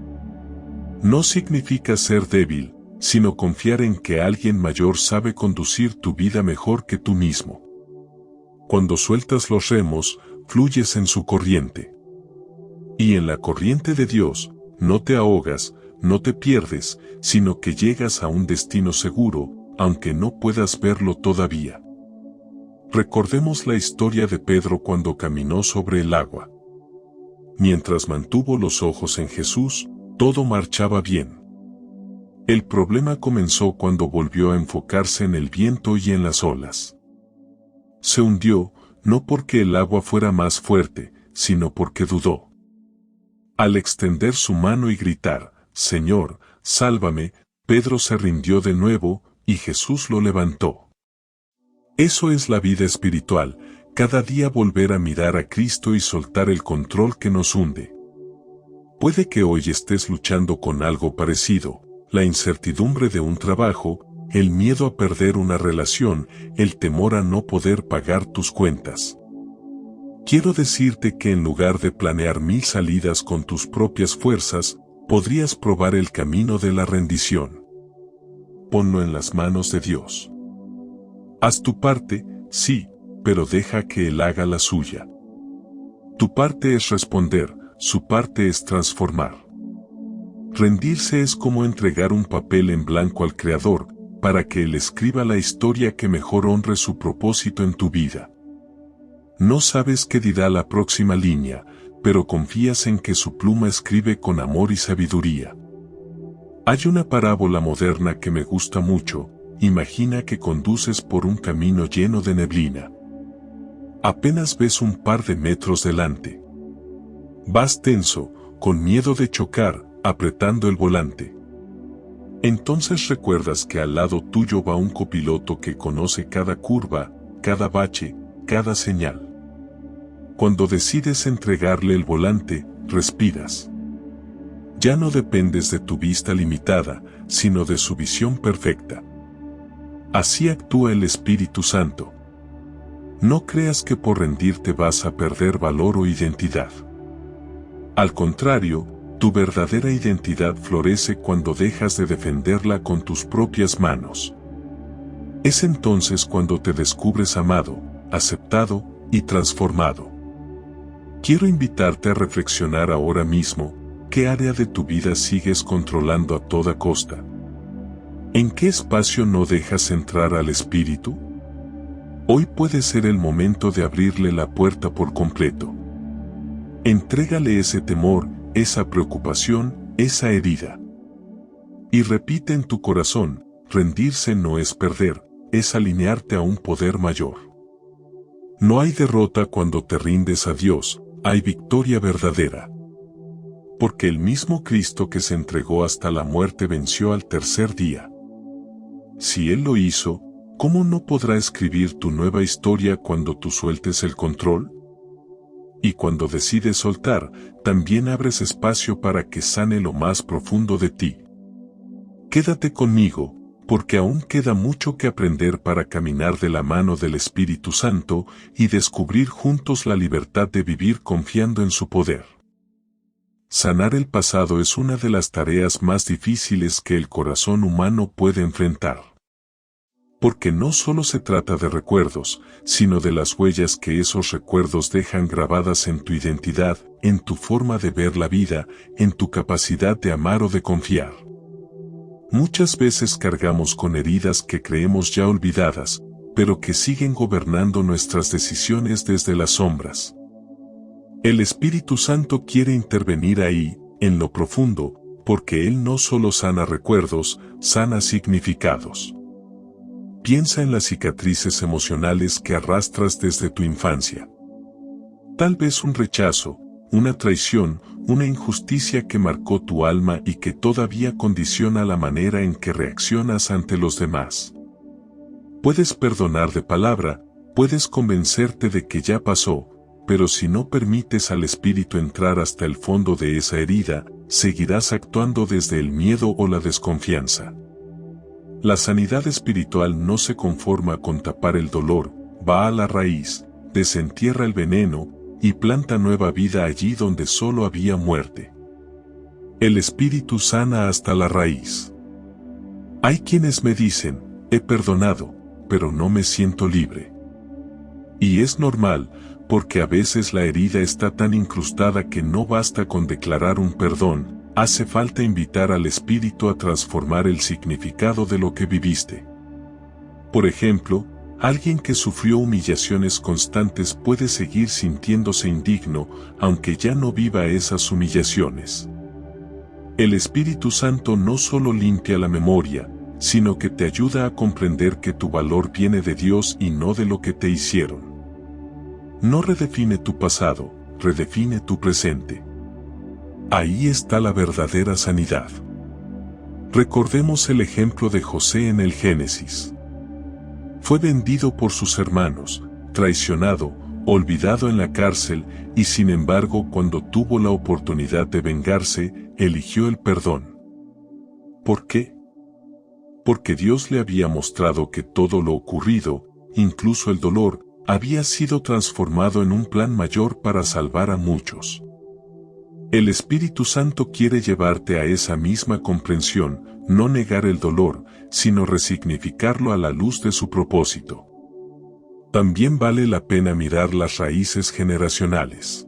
No significa ser débil, sino confiar en que alguien mayor sabe conducir tu vida mejor que tú mismo. Cuando sueltas los remos, fluyes en su corriente. Y en la corriente de Dios, no te ahogas, no te pierdes, sino que llegas a un destino seguro, aunque no puedas verlo todavía. Recordemos la historia de Pedro cuando caminó sobre el agua. Mientras mantuvo los ojos en Jesús, todo marchaba bien. El problema comenzó cuando volvió a enfocarse en el viento y en las olas. Se hundió, no porque el agua fuera más fuerte, sino porque dudó. Al extender su mano y gritar: Señor, sálvame, Pedro se rindió de nuevo, y Jesús lo levantó. Eso es la vida espiritual, cada día volver a mirar a Cristo y soltar el control que nos hunde. Puede que hoy estés luchando con algo parecido: la incertidumbre de un trabajo, el miedo a perder una relación, el temor a no poder pagar tus cuentas. Quiero decirte que en lugar de planear 1000 salidas con tus propias fuerzas, podrías probar el camino de la rendición. Ponlo en las manos de Dios. Haz tu parte, sí, pero deja que Él haga la suya. Tu parte es responder, su parte es transformar. Rendirse es como entregar un papel en blanco al Creador, para que Él escriba la historia que mejor honre su propósito en tu vida. No sabes qué dirá la próxima línea, pero confías en que su pluma escribe con amor y sabiduría. Hay una parábola moderna que me gusta mucho: imagina que conduces por un camino lleno de neblina. Apenas ves un par de metros delante. Vas tenso, con miedo de chocar, apretando el volante. Entonces recuerdas que al lado tuyo va un copiloto que conoce cada curva, cada bache, cada señal. Cuando decides entregarle el volante, respiras. Ya no dependes de tu vista limitada, sino de su visión perfecta. Así actúa el Espíritu Santo. No creas que por rendirte vas a perder valor o identidad. Al contrario, tu verdadera identidad florece cuando dejas de defenderla con tus propias manos. Es entonces cuando te descubres amado, aceptado y transformado. Quiero invitarte a reflexionar ahora mismo, ¿qué área de tu vida sigues controlando a toda costa? ¿En qué espacio no dejas entrar al Espíritu? Hoy puede ser el momento de abrirle la puerta por completo. Entrégale ese temor, esa preocupación, esa herida. Y repite en tu corazón, rendirse no es perder, es alinearte a un poder mayor. No hay derrota cuando te rindes a Dios, hay victoria verdadera. Porque el mismo Cristo que se entregó hasta la muerte venció al tercer día. Si Él lo hizo, ¿cómo no podrá escribir tu nueva historia cuando tú sueltes el control? Y cuando decides soltar, también abres espacio para que sane lo más profundo de ti. Quédate conmigo, porque aún queda mucho que aprender para caminar de la mano del Espíritu Santo y descubrir juntos la libertad de vivir confiando en su poder. Sanar el pasado es una de las tareas más difíciles que el corazón humano puede enfrentar. Porque no solo se trata de recuerdos, sino de las huellas que esos recuerdos dejan grabadas en tu identidad, en tu forma de ver la vida, en tu capacidad de amar o de confiar. Muchas veces cargamos con heridas que creemos ya olvidadas, pero que siguen gobernando nuestras decisiones desde las sombras. El Espíritu Santo quiere intervenir ahí, en lo profundo, porque Él no solo sana recuerdos, sana significados. Piensa en las cicatrices emocionales que arrastras desde tu infancia. Tal vez un rechazo, una traición, una injusticia que marcó tu alma y que todavía condiciona la manera en que reaccionas ante los demás. Puedes perdonar de palabra, puedes convencerte de que ya pasó, pero si no permites al Espíritu entrar hasta el fondo de esa herida, seguirás actuando desde el miedo o la desconfianza. La sanidad espiritual no se conforma con tapar el dolor, va a la raíz, desentierra el veneno y planta nueva vida allí donde solo había muerte. El Espíritu sana hasta la raíz. Hay quienes me dicen, he perdonado, pero no me siento libre. Y es normal, porque a veces la herida está tan incrustada que no basta con declarar un perdón, hace falta invitar al Espíritu a transformar el significado de lo que viviste. Por ejemplo, alguien que sufrió humillaciones constantes puede seguir sintiéndose indigno, aunque ya no viva esas humillaciones. El Espíritu Santo no solo limpia la memoria, sino que te ayuda a comprender que tu valor viene de Dios y no de lo que te hicieron. No redefine tu pasado, redefine tu presente. Ahí está la verdadera sanidad. Recordemos el ejemplo de José en el Génesis. Fue vendido por sus hermanos, traicionado, olvidado en la cárcel, y sin embargo cuando tuvo la oportunidad de vengarse, eligió el perdón. ¿Por qué? Porque Dios le había mostrado que todo lo ocurrido, incluso el dolor, había sido transformado en un plan mayor para salvar a muchos. El Espíritu Santo quiere llevarte a esa misma comprensión, no negar el dolor, sino resignificarlo a la luz de su propósito. También vale la pena mirar las raíces generacionales.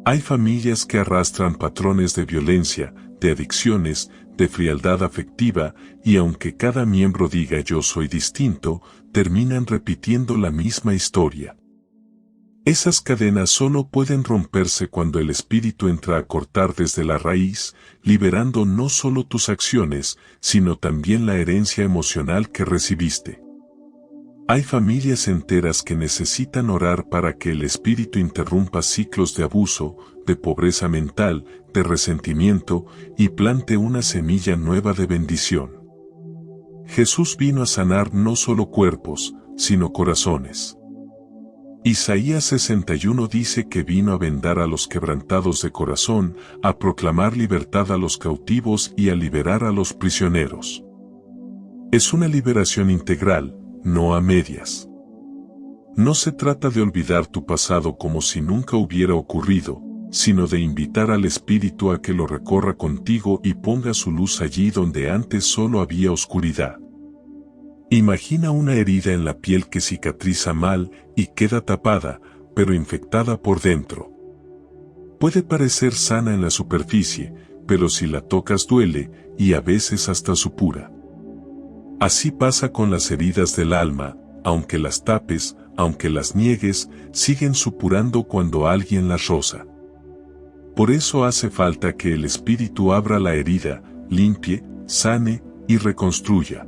Hay familias que arrastran patrones de violencia, de adicciones, de frialdad afectiva, y aunque cada miembro diga yo soy distinto, terminan repitiendo la misma historia. Esas cadenas solo pueden romperse cuando el Espíritu entra a cortar desde la raíz, liberando no solo tus acciones, sino también la herencia emocional que recibiste. Hay familias enteras que necesitan orar para que el Espíritu interrumpa ciclos de abuso, de pobreza mental, de resentimiento y plante una semilla nueva de bendición. Jesús vino a sanar no solo cuerpos, sino corazones. Isaías 61 dice que vino a vendar a los quebrantados de corazón, a proclamar libertad a los cautivos y a liberar a los prisioneros. Es una liberación integral, no a medias. No se trata de olvidar tu pasado como si nunca hubiera ocurrido, sino de invitar al Espíritu a que lo recorra contigo y ponga su luz allí donde antes solo había oscuridad. Imagina una herida en la piel que cicatriza mal y queda tapada, pero infectada por dentro. Puede parecer sana en la superficie, pero si la tocas duele, y a veces hasta supura. Así pasa con las heridas del alma, aunque las tapes, aunque las niegues, siguen supurando cuando alguien las roza. Por eso hace falta que el Espíritu abra la herida, limpie, sane y reconstruya.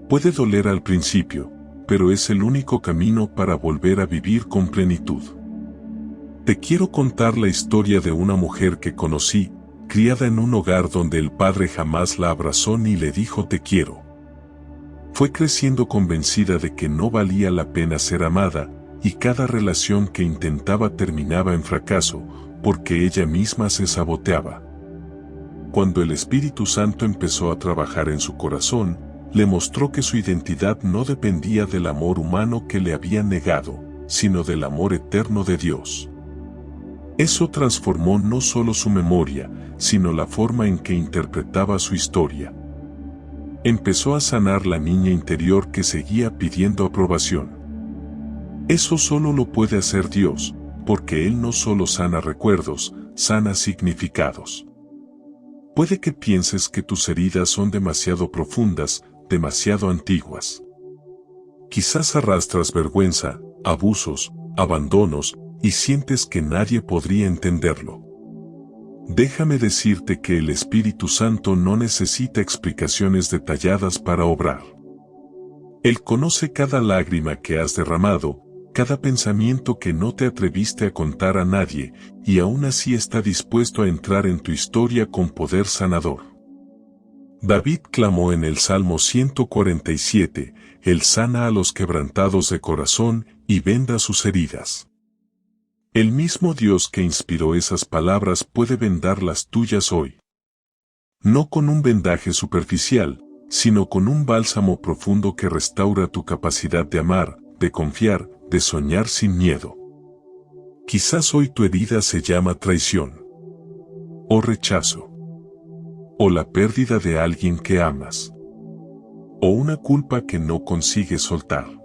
Puede doler al principio, pero es el único camino para volver a vivir con plenitud. Te quiero contar la historia de una mujer que conocí, criada en un hogar donde el padre jamás la abrazó ni le dijo te quiero. Fue creciendo convencida de que no valía la pena ser amada, y cada relación que intentaba terminaba en fracaso, porque ella misma se saboteaba. Cuando el Espíritu Santo empezó a trabajar en su corazón, le mostró que su identidad no dependía del amor humano que le habían negado, sino del amor eterno de Dios. Eso transformó no solo su memoria, sino la forma en que interpretaba su historia. Empezó a sanar la niña interior que seguía pidiendo aprobación. Eso solo lo puede hacer Dios, porque Él no solo sana recuerdos, sana significados. Puede que pienses que tus heridas son demasiado profundas, demasiado antiguas. Quizás arrastras vergüenza, abusos, abandonos, y sientes que nadie podría entenderlo. Déjame decirte que el Espíritu Santo no necesita explicaciones detalladas para obrar. Él conoce cada lágrima que has derramado, cada pensamiento que no te atreviste a contar a nadie, y aún así está dispuesto a entrar en tu historia con poder sanador. David clamó en el Salmo 147, Él sana a los quebrantados de corazón y venda sus heridas. El mismo Dios que inspiró esas palabras puede vendar las tuyas hoy. No con un vendaje superficial, sino con un bálsamo profundo que restaura tu capacidad de amar, de confiar, de soñar sin miedo. Quizás hoy tu herida se llama traición, o rechazo, o la pérdida de alguien que amas, o una culpa que no consigues soltar.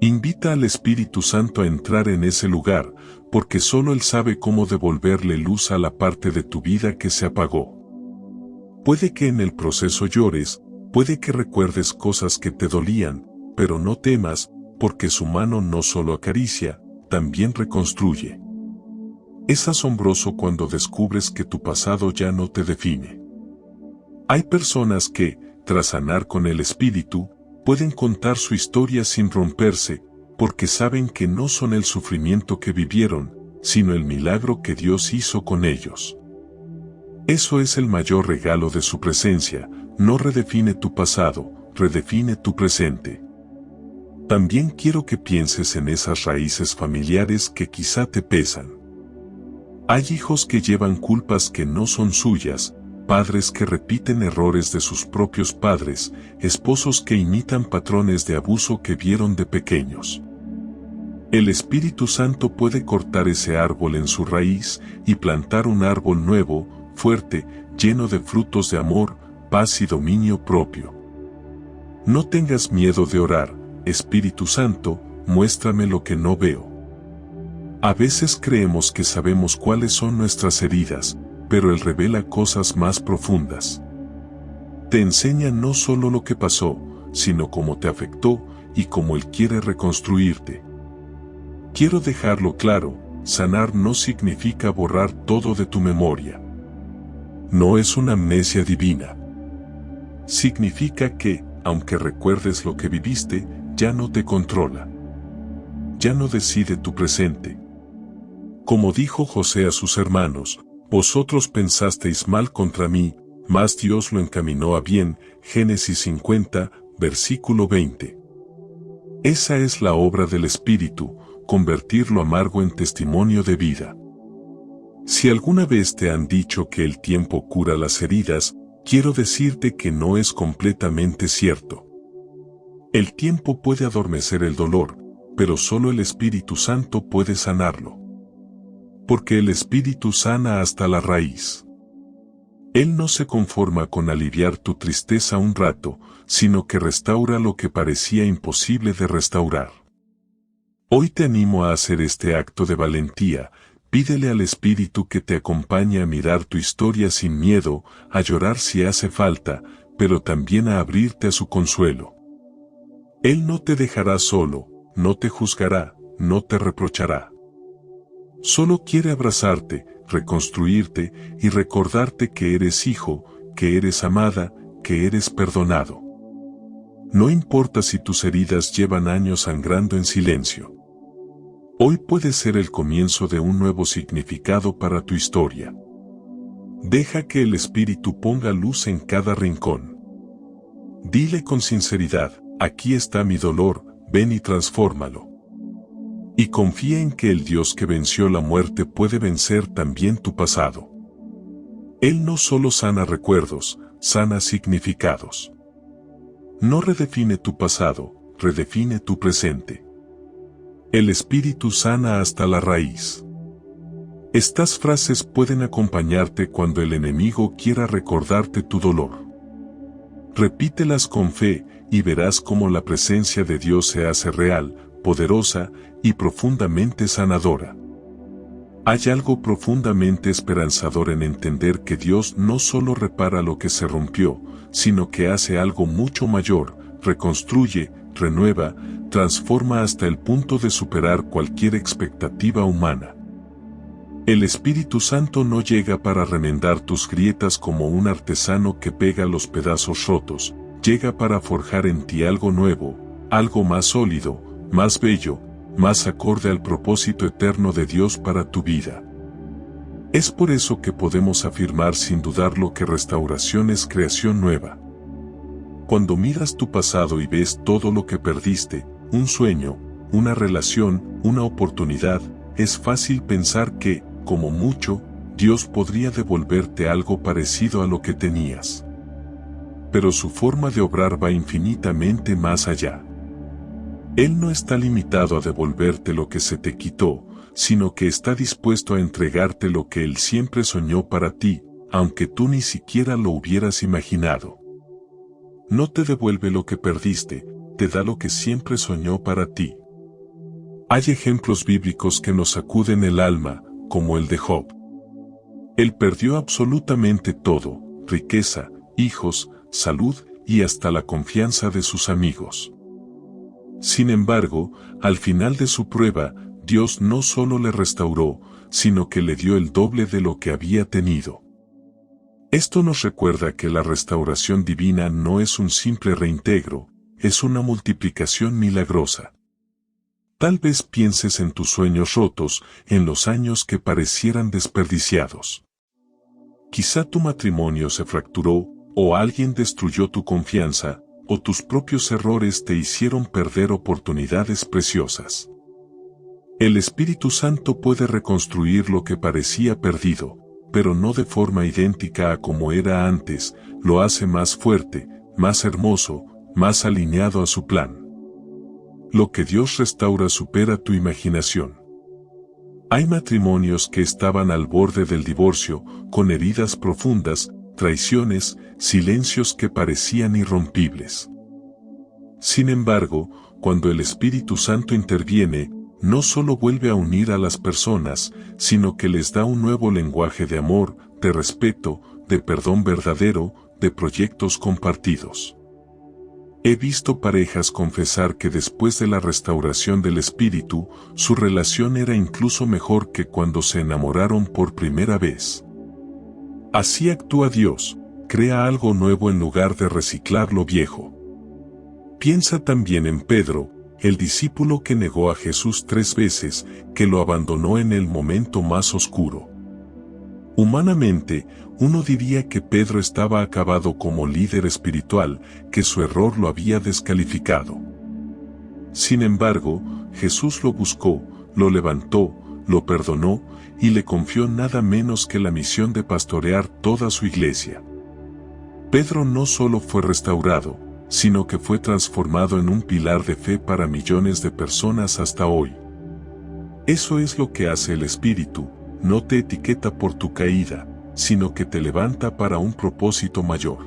Invita al Espíritu Santo a entrar en ese lugar, porque solo Él sabe cómo devolverle luz a la parte de tu vida que se apagó. Puede que en el proceso llores, puede que recuerdes cosas que te dolían, pero no temas, porque su mano no solo acaricia, también reconstruye. Es asombroso cuando descubres que tu pasado ya no te define. Hay personas que, tras sanar con el Espíritu, pueden contar su historia sin romperse, porque saben que no son el sufrimiento que vivieron, sino el milagro que Dios hizo con ellos. Eso es el mayor regalo de su presencia, no redefine tu pasado, redefine tu presente. También quiero que pienses en esas raíces familiares que quizá te pesan. Hay hijos que llevan culpas que no son suyas, padres que repiten errores de sus propios padres, esposos que imitan patrones de abuso que vieron de pequeños. El Espíritu Santo puede cortar ese árbol en su raíz y plantar un árbol nuevo, fuerte, lleno de frutos de amor, paz y dominio propio. No tengas miedo de orar, Espíritu Santo, muéstrame lo que no veo. A veces creemos que sabemos cuáles son nuestras heridas, pero Él revela cosas más profundas. Te enseña no solo lo que pasó, sino cómo te afectó y cómo Él quiere reconstruirte. Quiero dejarlo claro, sanar no significa borrar todo de tu memoria. No es una amnesia divina. Significa que, aunque recuerdes lo que viviste, ya no te controla. Ya no decide tu presente. Como dijo José a sus hermanos, vosotros pensasteis mal contra mí, mas Dios lo encaminó a bien. Génesis 50, versículo 20. Esa es la obra del Espíritu, convertir lo amargo en testimonio de vida. Si alguna vez te han dicho que el tiempo cura las heridas, quiero decirte que no es completamente cierto. El tiempo puede adormecer el dolor, pero solo el Espíritu Santo puede sanarlo. Porque el Espíritu sana hasta la raíz. Él no se conforma con aliviar tu tristeza un rato, sino que restaura lo que parecía imposible de restaurar. Hoy te animo a hacer este acto de valentía. Pídele al Espíritu que te acompañe a mirar tu historia sin miedo, a llorar si hace falta, pero también a abrirte a su consuelo. Él no te dejará solo, no te juzgará, no te reprochará. Solo quiere abrazarte, reconstruirte y recordarte que eres hijo, que eres amada, que eres perdonado. No importa si tus heridas llevan años sangrando en silencio. Hoy puede ser el comienzo de un nuevo significado para tu historia. Deja que el Espíritu ponga luz en cada rincón. Dile con sinceridad, aquí está mi dolor, ven y transfórmalo. Y confía en que el Dios que venció la muerte puede vencer también tu pasado. Él no solo sana recuerdos, sana significados. No redefine tu pasado, redefine tu presente. El Espíritu sana hasta la raíz. Estas frases pueden acompañarte cuando el enemigo quiera recordarte tu dolor. Repítelas con fe y verás cómo la presencia de Dios se hace real, poderosa y profundamente sanadora. Hay algo profundamente esperanzador en entender que Dios no solo repara lo que se rompió, sino que hace algo mucho mayor, reconstruye, renueva, transforma hasta el punto de superar cualquier expectativa humana. El Espíritu Santo no llega para remendar tus grietas como un artesano que pega los pedazos rotos, llega para forjar en ti algo nuevo, algo más sólido, más bello, más acorde al propósito eterno de Dios para tu vida. Es por eso que podemos afirmar sin dudarlo que restauración es creación nueva. Cuando miras tu pasado y ves todo lo que perdiste, un sueño, una relación, una oportunidad, es fácil pensar que, como mucho, Dios podría devolverte algo parecido a lo que tenías. Pero su forma de obrar va infinitamente más allá. Él no está limitado a devolverte lo que se te quitó, sino que está dispuesto a entregarte lo que Él siempre soñó para ti, aunque tú ni siquiera lo hubieras imaginado. No te devuelve lo que perdiste, te da lo que siempre soñó para ti. Hay ejemplos bíblicos que nos sacuden el alma, como el de Job. Él perdió absolutamente todo, riqueza, hijos, salud y hasta la confianza de sus amigos. Sin embargo, al final de su prueba, Dios no solo le restauró, sino que le dio el doble de lo que había tenido. Esto nos recuerda que la restauración divina no es un simple reintegro, es una multiplicación milagrosa. Tal vez pienses en tus sueños rotos, en los años que parecieran desperdiciados. Quizá tu matrimonio se fracturó, o alguien destruyó tu confianza, o tus propios errores te hicieron perder oportunidades preciosas. El Espíritu Santo puede reconstruir lo que parecía perdido, pero no de forma idéntica a como era antes, lo hace más fuerte, más hermoso, más alineado a su plan. Lo que Dios restaura supera tu imaginación. Hay matrimonios que estaban al borde del divorcio, con heridas profundas, traiciones, silencios que parecían irrompibles. Sin embargo, cuando el Espíritu Santo interviene, no solo vuelve a unir a las personas, sino que les da un nuevo lenguaje de amor, de respeto, de perdón verdadero, de proyectos compartidos. He visto parejas confesar que después de la restauración del Espíritu, su relación era incluso mejor que cuando se enamoraron por primera vez. Así actúa Dios, crea algo nuevo en lugar de reciclar lo viejo. Piensa también en Pedro, el discípulo que negó a Jesús 3 veces, que lo abandonó en el momento más oscuro. Humanamente, uno diría que Pedro estaba acabado como líder espiritual, que su error lo había descalificado. Sin embargo, Jesús lo buscó, lo levantó, lo perdonó y le confió nada menos que la misión de pastorear toda su iglesia. Pedro no solo fue restaurado, sino que fue transformado en un pilar de fe para millones de personas hasta hoy. Eso es lo que hace el Espíritu, no te etiqueta por tu caída, sino que te levanta para un propósito mayor.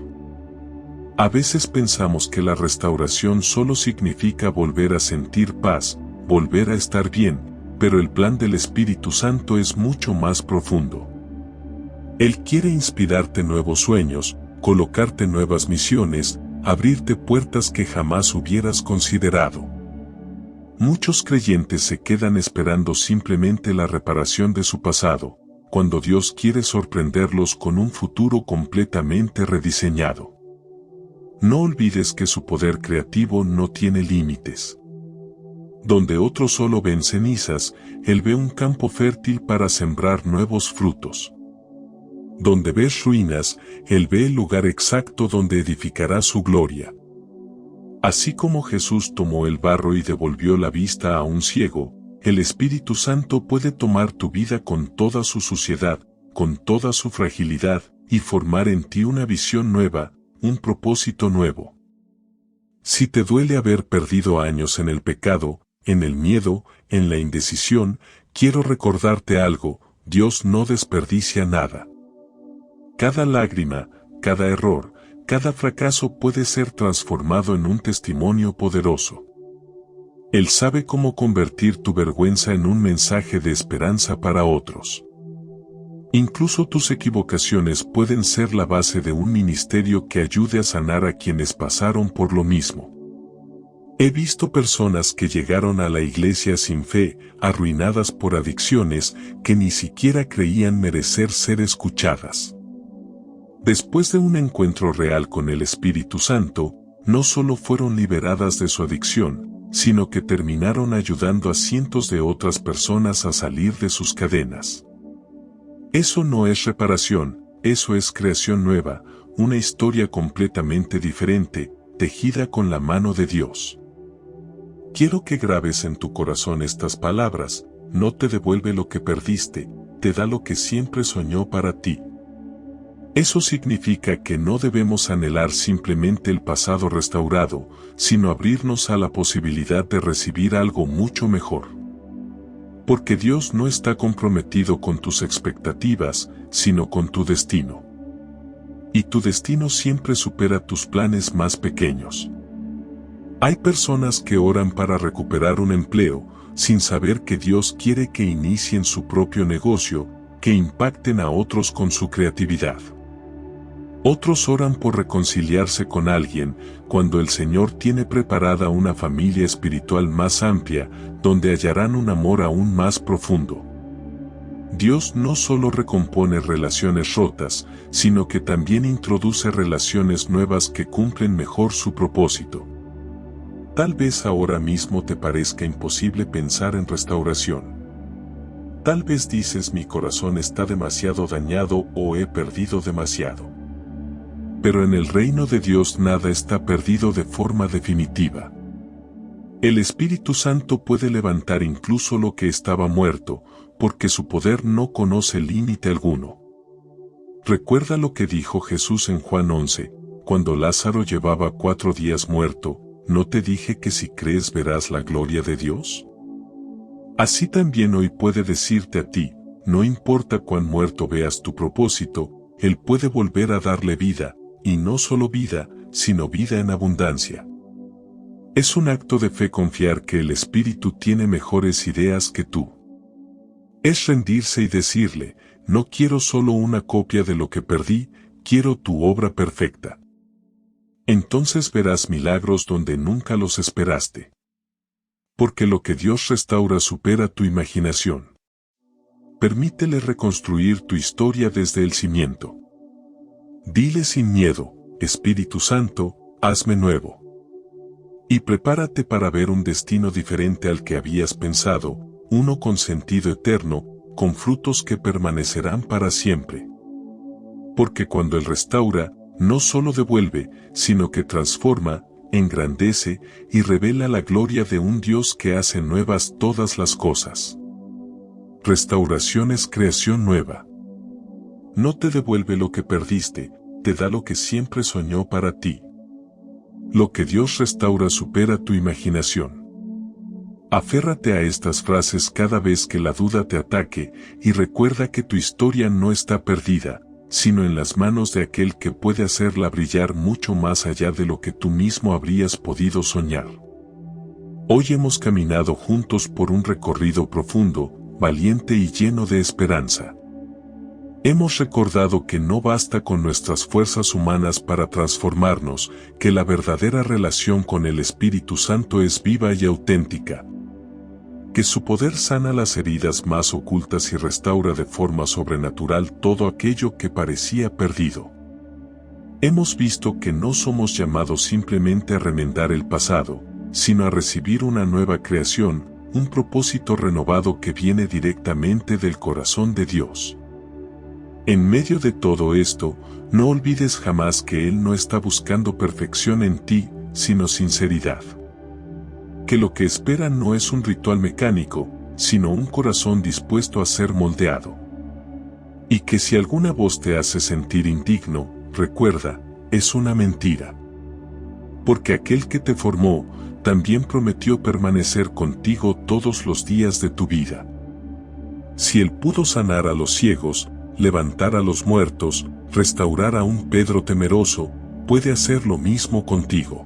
A veces pensamos que la restauración solo significa volver a sentir paz, volver a estar bien, pero el plan del Espíritu Santo es mucho más profundo. Él quiere inspirarte nuevos sueños, colocarte nuevas misiones, abrirte puertas que jamás hubieras considerado. Muchos creyentes se quedan esperando simplemente la reparación de su pasado, cuando Dios quiere sorprenderlos con un futuro completamente rediseñado. No olvides que su poder creativo no tiene límites. Donde otros solo ven cenizas, Él ve un campo fértil para sembrar nuevos frutos. Donde ves ruinas, Él ve el lugar exacto donde edificará su gloria. Así como Jesús tomó el barro y devolvió la vista a un ciego, el Espíritu Santo puede tomar tu vida con toda su suciedad, con toda su fragilidad, y formar en ti una visión nueva, un propósito nuevo. Si te duele haber perdido años en el pecado, en el miedo, en la indecisión, quiero recordarte algo: Dios no desperdicia nada. Cada lágrima, cada error, cada fracaso puede ser transformado en un testimonio poderoso. Él sabe cómo convertir tu vergüenza en un mensaje de esperanza para otros. Incluso tus equivocaciones pueden ser la base de un ministerio que ayude a sanar a quienes pasaron por lo mismo. He visto personas que llegaron a la iglesia sin fe, arruinadas por adicciones, que ni siquiera creían merecer ser escuchadas. Después de un encuentro real con el Espíritu Santo, no solo fueron liberadas de su adicción, sino que terminaron ayudando a cientos de otras personas a salir de sus cadenas. Eso no es reparación, eso es creación nueva, una historia completamente diferente, tejida con la mano de Dios. Quiero que grabes en tu corazón estas palabras: no te devuelve lo que perdiste, te da lo que siempre soñó para ti. Eso significa que no debemos anhelar simplemente el pasado restaurado, sino abrirnos a la posibilidad de recibir algo mucho mejor. Porque Dios no está comprometido con tus expectativas, sino con tu destino. Y tu destino siempre supera tus planes más pequeños. Hay personas que oran para recuperar un empleo, sin saber que Dios quiere que inicien su propio negocio, que impacten a otros con su creatividad. Otros oran por reconciliarse con alguien, cuando el Señor tiene preparada una familia espiritual más amplia, donde hallarán un amor aún más profundo. Dios no solo recompone relaciones rotas, sino que también introduce relaciones nuevas que cumplen mejor su propósito. Tal vez ahora mismo te parezca imposible pensar en restauración. Tal vez dices: mi corazón está demasiado dañado o he perdido demasiado. Pero en el reino de Dios nada está perdido de forma definitiva. El Espíritu Santo puede levantar incluso lo que estaba muerto, porque su poder no conoce límite alguno. Recuerda lo que dijo Jesús en Juan 11, cuando Lázaro llevaba 4 días muerto: ¿no te dije que si crees verás la gloria de Dios? Así también hoy puede decirte a ti: no importa cuán muerto veas tu propósito, Él puede volver a darle vida, y no solo vida, sino vida en abundancia. Es un acto de fe confiar que el Espíritu tiene mejores ideas que tú. Es rendirse y decirle: no quiero solo una copia de lo que perdí, quiero tu obra perfecta. Entonces verás milagros donde nunca los esperaste. Porque lo que Dios restaura supera tu imaginación. Permítele reconstruir tu historia desde el cimiento. Dile sin miedo: Espíritu Santo, hazme nuevo. Y prepárate para ver un destino diferente al que habías pensado, uno con sentido eterno, con frutos que permanecerán para siempre. Porque cuando Él restaura, no solo devuelve, sino que transforma, engrandece y revela la gloria de un Dios que hace nuevas todas las cosas. Restauración es creación nueva. No te devuelve lo que perdiste, te da lo que siempre soñó para ti. Lo que Dios restaura supera tu imaginación. Aférrate a estas frases cada vez que la duda te ataque y recuerda que tu historia no está perdida, sino en las manos de aquel que puede hacerla brillar mucho más allá de lo que tú mismo habrías podido soñar. Hoy hemos caminado juntos por un recorrido profundo, valiente y lleno de esperanza. Hemos recordado que no basta con nuestras fuerzas humanas para transformarnos, que la verdadera relación con el Espíritu Santo es viva y auténtica. Que su poder sana las heridas más ocultas y restaura de forma sobrenatural todo aquello que parecía perdido. Hemos visto que no somos llamados simplemente a remendar el pasado, sino a recibir una nueva creación, un propósito renovado que viene directamente del corazón de Dios. En medio de todo esto, no olvides jamás que Él no está buscando perfección en ti, sino sinceridad. Que lo que espera no es un ritual mecánico, sino un corazón dispuesto a ser moldeado. Y que si alguna voz te hace sentir indigno, recuerda, es una mentira. Porque aquel que te formó, también prometió permanecer contigo todos los días de tu vida. Si Él pudo sanar a los ciegos, levantar a los muertos, restaurar a un Pedro temeroso, puede hacer lo mismo contigo.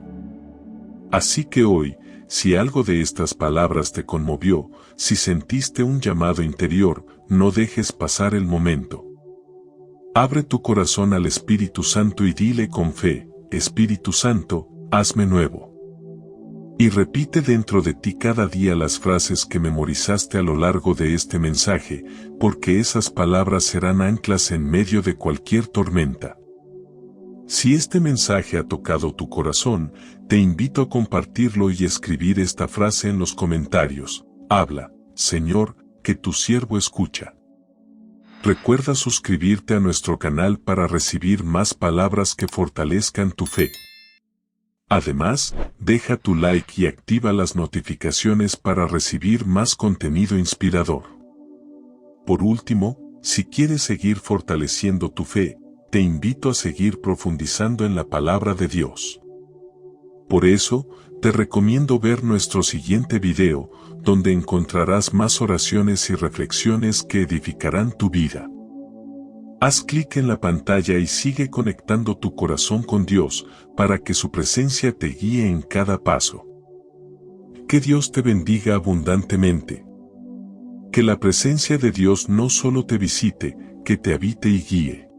Así que hoy, si algo de estas palabras te conmovió, si sentiste un llamado interior, no dejes pasar el momento. Abre tu corazón al Espíritu Santo y dile con fe, Espíritu Santo, hazme nuevo. Y repite dentro de ti cada día las frases que memorizaste a lo largo de este mensaje, porque esas palabras serán anclas en medio de cualquier tormenta. Si este mensaje ha tocado tu corazón, te invito a compartirlo y escribir esta frase en los comentarios. Habla, Señor, que tu siervo escucha. Recuerda suscribirte a nuestro canal para recibir más palabras que fortalezcan tu fe. Además, deja tu like y activa las notificaciones para recibir más contenido inspirador. Por último, si quieres seguir fortaleciendo tu fe, te invito a seguir profundizando en la palabra de Dios. Por eso, te recomiendo ver nuestro siguiente video, donde encontrarás más oraciones y reflexiones que edificarán tu vida. Haz clic en la pantalla y sigue conectando tu corazón con Dios, para que su presencia te guíe en cada paso. Que Dios te bendiga abundantemente. Que la presencia de Dios no solo te visite, que te habite y guíe.